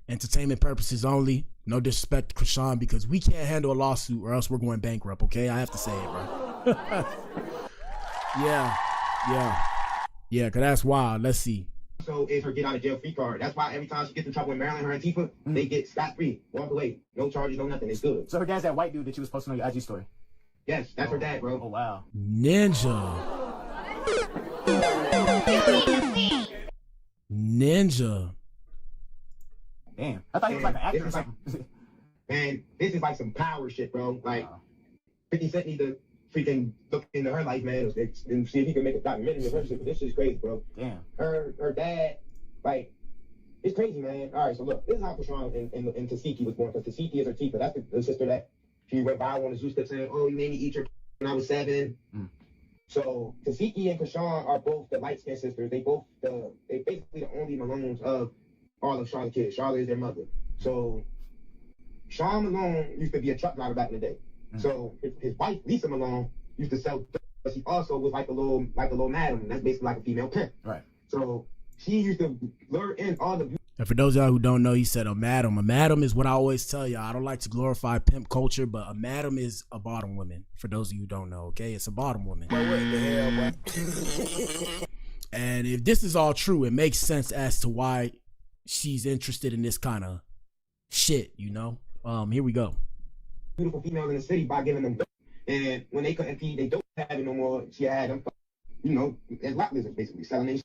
entertainment purposes only. No disrespect to Chrisean, because we can't handle a lawsuit or else we're going bankrupt, okay? I have to say it, bro. Yeah, because that's wild. Let's see. So is her get out of jail free card. That's why every time she gets in trouble with Maryland, her and Tifa, they get scot free, walk away, no charges, no nothing. It's good. So her dad's that white dude that you was posting on your IG story. Yes, that's her dad, bro. Oh wow. Ninja. Damn, I thought he was like an actor or something. Man, this is like some power shit, bro. Like, 50 Cent need to freaking look into her life, man, and see if he can make a documentary of her shit. This is crazy, bro. Damn. Her dad, like, it's crazy, man. All right, so look, this is how Chrisean and Tasiki was born, because Tasiki is her Tifa. That's the sister that she went viral on the Zeus kept saying, oh, you made me eat your when I was 7. So Tasiki and Chrisean are both the light-skinned sisters. They basically the only Malones of all of Charlotte's kids. Charlotte is their mother. So Sean Malone used to be a truck driver back in the day. So his wife, Lisa Malone, used to sell, but she also was like a little madam. That's basically like a female pimp. Right. So she used to lure in all the. And for those of y'all who don't know, he said a madam. A madam is what I always tell y'all. I don't like to glorify pimp culture, but a madam is a bottom woman. For those of you who don't know, okay? It's a bottom woman. What the hell, boy? And if this is all true, it makes sense as to why she's interested in this kind of shit, you know? Here we go. Beautiful females in the city by giving them dope. And when they couldn't feed, they don't have it no more. She had them, you know, as lot lizards, basically, selling their shit.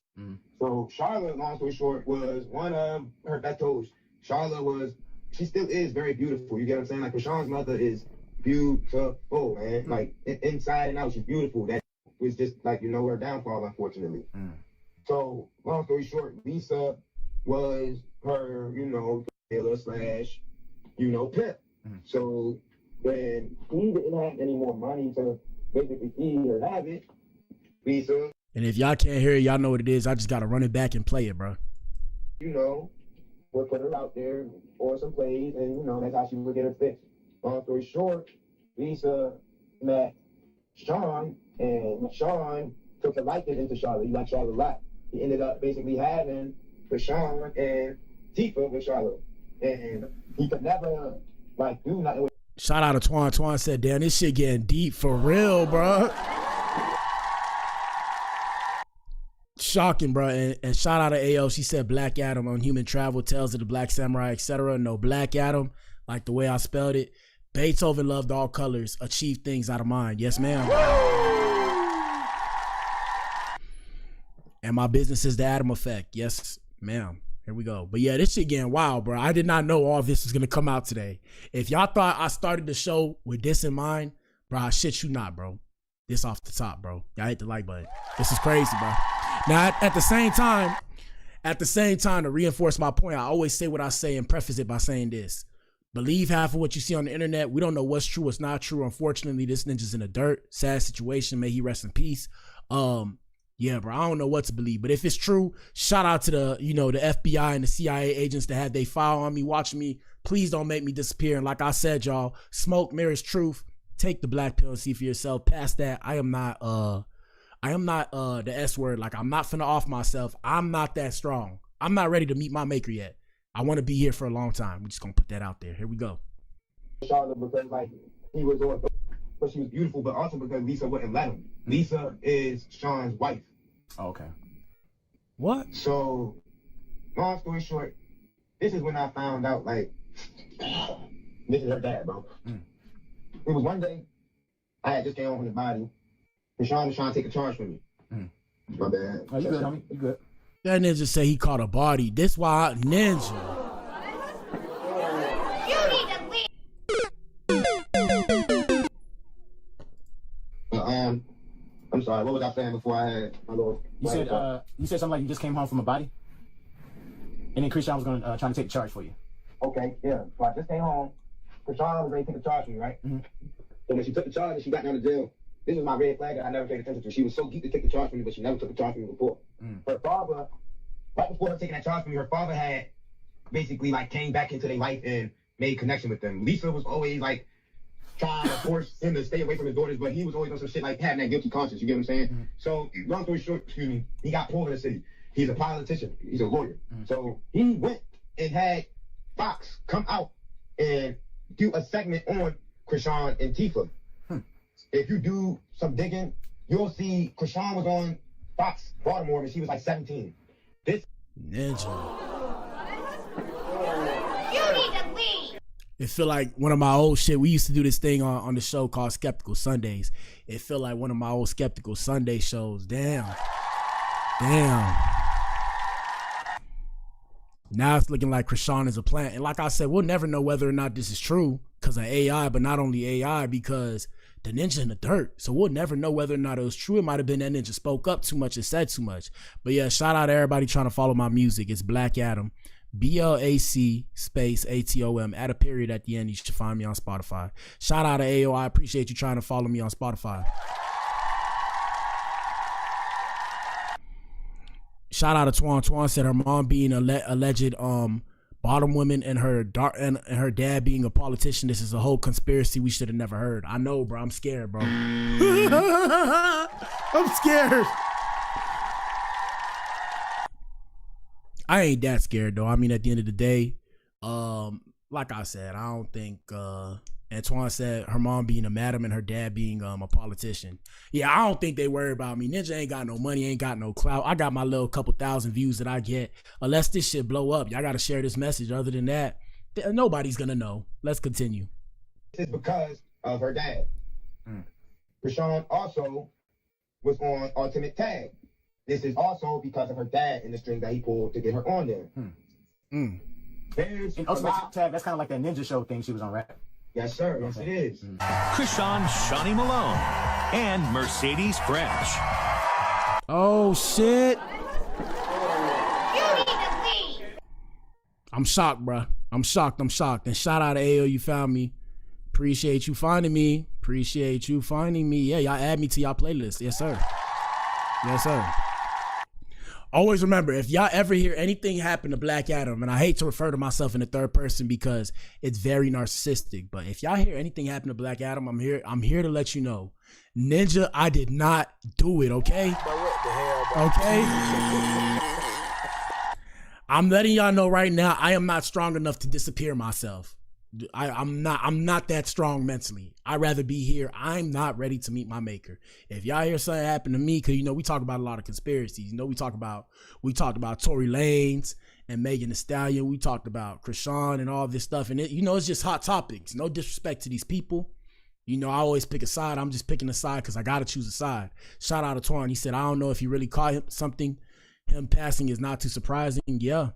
So Charlotte, long story short, was one of her best toes. Charlotte she still is very beautiful. You get what I'm saying? Like, Chrisean's mother is beautiful, man. Like, inside and out, she's beautiful. That was just, like, you know, her downfall, unfortunately. So, long story short, Lisa was her, you know, dealer slash, you know, pimp. So, when he didn't have any more money to basically feed or have it, Lisa, and if y'all can't hear it, y'all know what it is. I just got to run it back and play it, bro. you know, would put her out there for some plays, and, you know, that's how she would get her fix. Long story short, Lisa met Sean, and Sean took a liking into Charlotte. He liked Charlotte a lot. He ended up basically having Chrisean and Tifa with Charlotte. And he could never, like, do nothing with. Shout out to Twan. Twan said, damn, this shit getting deep for real, bro. Shocking, bro. And shout out to AO. She said Black Adam on Human Travel, Tales of the Black Samurai, etc. No, Black Adam, like the way I spelled it. Beethoven loved all colors, achieved things out of mind. Yes, ma'am. And my business is the Adam Effect. Yes, ma'am. Here we go. But yeah, this shit getting wild, bro. I did not know all this was going to come out today. If y'all thought I started the show with this in mind, bro, I shit you not, bro. This off the top, bro. Y'all hit the like button. This is crazy, bro. Now, at the same time, to reinforce my point, I always say what I say and preface it by saying this. Believe half of what you see on the internet. We don't know what's true, what's not true. Unfortunately, this ninja's in the dirt. Sad situation. May he rest in peace. Yeah, bro, I don't know what to believe, but if it's true, shout out to the, you know, the FBI and the CIA agents that had they file on me, watching me. Please don't make me disappear. And like I said, y'all, smoke mirrors truth. Take the black pill and see for yourself. Past that, I am not the S word. Like, I'm not finna off myself. I'm not that strong. I'm not ready to meet my maker yet. I want to be here for a long time. We're just gonna put that out there. Here we go. Charlotte, because, like, he was on, but she was beautiful, but also because Lisa wouldn't let him. Lisa is Sean's wife. Oh, okay. What? So, long story short, this is when I found out, like, this is her dad, bro. It was one day, I had just came home from the body, and Sean was trying to take a charge from me. My bad. Oh, you good, homie? You good? That ninja say he caught a body. This why ninja. I'm sorry, what was I saying before I had my little... You said something like you just came home from a body? And then Chrisean was going to try to take charge for you. Okay, yeah. So I just came home. Chrisean was ready to take a charge for me, right? So when she took the charge and she got down to jail, this was my red flag that I never paid attention to. She was so geeked to take the charge from me, but she never took the charge from me before. Her father, right before her taking that charge from me, her father had basically, like, came back into their life and made connection with them. Lisa was always, like, trying to force him to stay away from his daughters, but he was always on some shit like having that guilty conscience, you get what I'm saying? So, long story short, he got pulled in the city. He's a politician. He's a lawyer. So he went and had Fox come out and do a segment on Chrisean and Tifa. If you do some digging, you'll see Chrisean was on Fox Baltimore and she was like 17. This ninja. You need to leave. It feel like one of my old shit. We used to do this thing on the show called Skeptical Sundays. It feel like one of my old Skeptical Sunday shows. Damn. Now it's looking like Chrisean is a plant. And like I said, we'll never know whether or not this is true because of AI, but not only AI, because the ninja in the dirt. So we'll never know whether or not it was true. It might have been that ninja spoke up too much and said too much. But yeah, shout out to everybody trying to follow my music. It's Black Adam. BLAC space ATOM. Add a period at the end. You should find me on Spotify. Shout out to AO. I appreciate you trying to follow me on Spotify. Shout out to Twan. Twan said her mom being alleged bottom women and her her dad being a politician. This is a whole conspiracy we should have never heard. I know, bro. I'm scared, bro. I'm scared. I ain't that scared though. I mean, at the end of the day, like I said, I don't think Antoine said her mom being a madam and her dad being a politician. Yeah, I don't think they worry about me. Ninja ain't got no money, ain't got no clout. I got my little couple thousand views that I get. Unless this shit blow up, y'all gotta share this message. Other than that, nobody's gonna know. Let's continue. This is because of her dad. Chrisean also was on Ultimate Tag. This is also because of her dad and the string that he pulled to get her on there. There's And Ultimate Tag, that's kind of like that Ninja Show thing she was on, right? Yes, sir. Yes, it is. Chrisean Shawnee Malone and Mercedes French. Oh shit! I'm shocked, bruh. I'm shocked. And shout out to AO, you found me. Appreciate you finding me. Yeah, y'all add me to y'all playlist. Yes, sir. Always remember, if y'all ever hear anything happen to Black Adam, and I hate to refer to myself in the third person because it's very narcissistic, but if y'all hear anything happen to Black Adam, I'm here to let you know. Ninja, I did not do it, okay? Okay? I'm letting y'all know right now, I am not strong enough to disappear myself. I'm not that strong mentally. I'd rather be here. I'm not ready to meet my maker. If y'all hear something happen to me, cause we talk about a lot of conspiracies. We talked about Tory Lanez and Megan Thee Stallion. We talked about Chrisean and all this stuff. And it's just hot topics. No disrespect to these people. I always pick a side. I'm just picking a side because I gotta choose a side. Shout out to Twan. He said, I don't know if you really caught him something. Him passing is not too surprising. Yeah,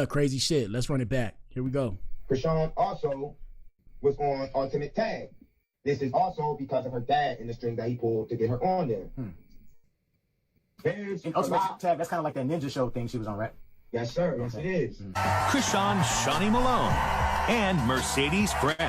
crazy shit. Let's run it back. Here we go. Chrisean also was on Ultimate Tag. This is also because of her dad and the string that he pulled to get her on there. There's And Ultimate Tag, that's kind of like that Ninja Show thing she was on, right? Yes, sir. Yes, it is. Chrisean Shawnee Malone and Mercedes French.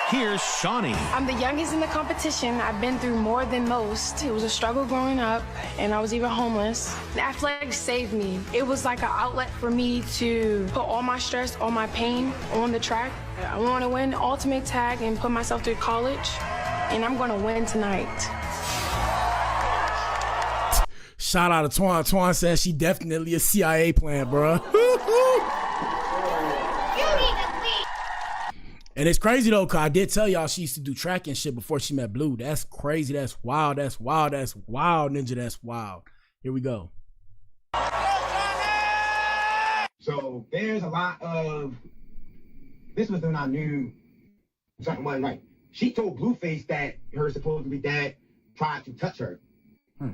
Here's Shawnee. I'm the youngest in the competition. I've been through more than most. It was a struggle growing up, and I was even homeless. Athletics saved me. It was like an outlet for me to put all my stress, all my pain on the track. I want to win Ultimate Tag and put myself through college, and I'm going to win tonight. Shout out to Twan. Twan says she definitely a CIA plant, bro. And it's crazy though, cause I did tell y'all she used to do track and shit before she met Blue. That's crazy. That's wild. Ninja. That's wild. Here we go. So there's a lot of, this was when I knew something wasn't right. She told Blueface that her supposedly dad tried to touch her.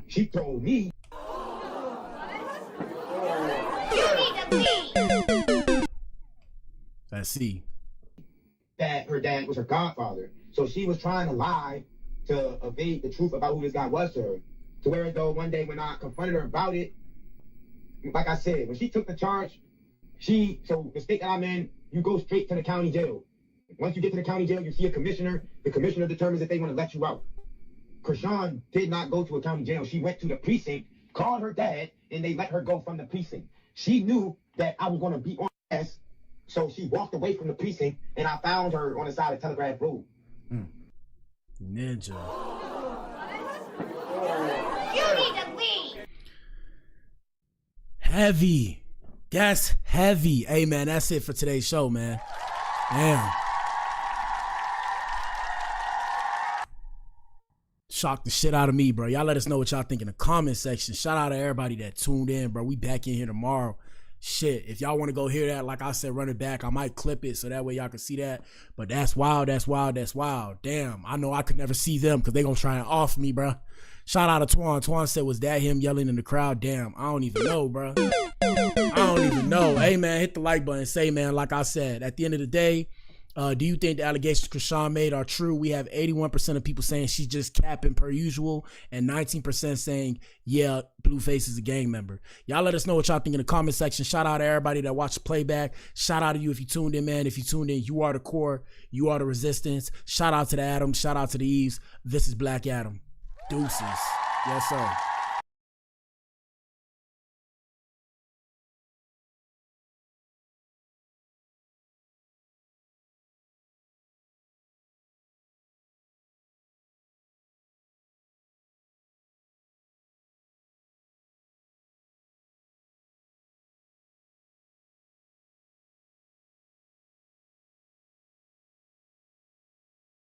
She told me. Let's see. That her dad was her godfather. So she was trying to lie to evade the truth about who this guy was to her. To where though one day when I confronted her about it, like I said, when she took the charge, so the state that I'm in, you go straight to the county jail. Once you get to the county jail, you see a commissioner. The commissioner determines if they want to let you out. Chrisean did not go to a county jail. She went to the precinct, called her dad, and they let her go from the precinct. She knew that I was going to be on S. So she walked away from the precinct, and I found her on the side of Telegraph Road. Ninja. You need to leave. Heavy. That's heavy. Hey, man, that's it for today's show, man. Damn. Shocked the shit out of me, bro. Y'all let us know what y'all think in the comment section. Shout out to everybody that tuned in, bro. We back in here tomorrow. Shit, if y'all want to go hear that, like I said, run it back. I might clip it so that way y'all can see that. But that's wild. Damn, I know I could never see them because they gonna try and off me, bro. Shout out to Twan. Twan said, was that him yelling in the crowd? Damn, I don't even know, bro. I don't even know. Hey, man, hit the like button. Say, man, like I said, at the end of the day, do you think the allegations Chrisean made are true? We have 81% of people saying she's just capping per usual, and 19% saying, yeah, Blueface is a gang member. Y'all let us know what y'all think in the comment section. Shout out to everybody that watched the playback. Shout out to you if you tuned in, man. If you tuned in, you are the core. You are the resistance. Shout out to the Adam. Shout out to the Eves. This is Black Adam. Deuces. Yes, sir.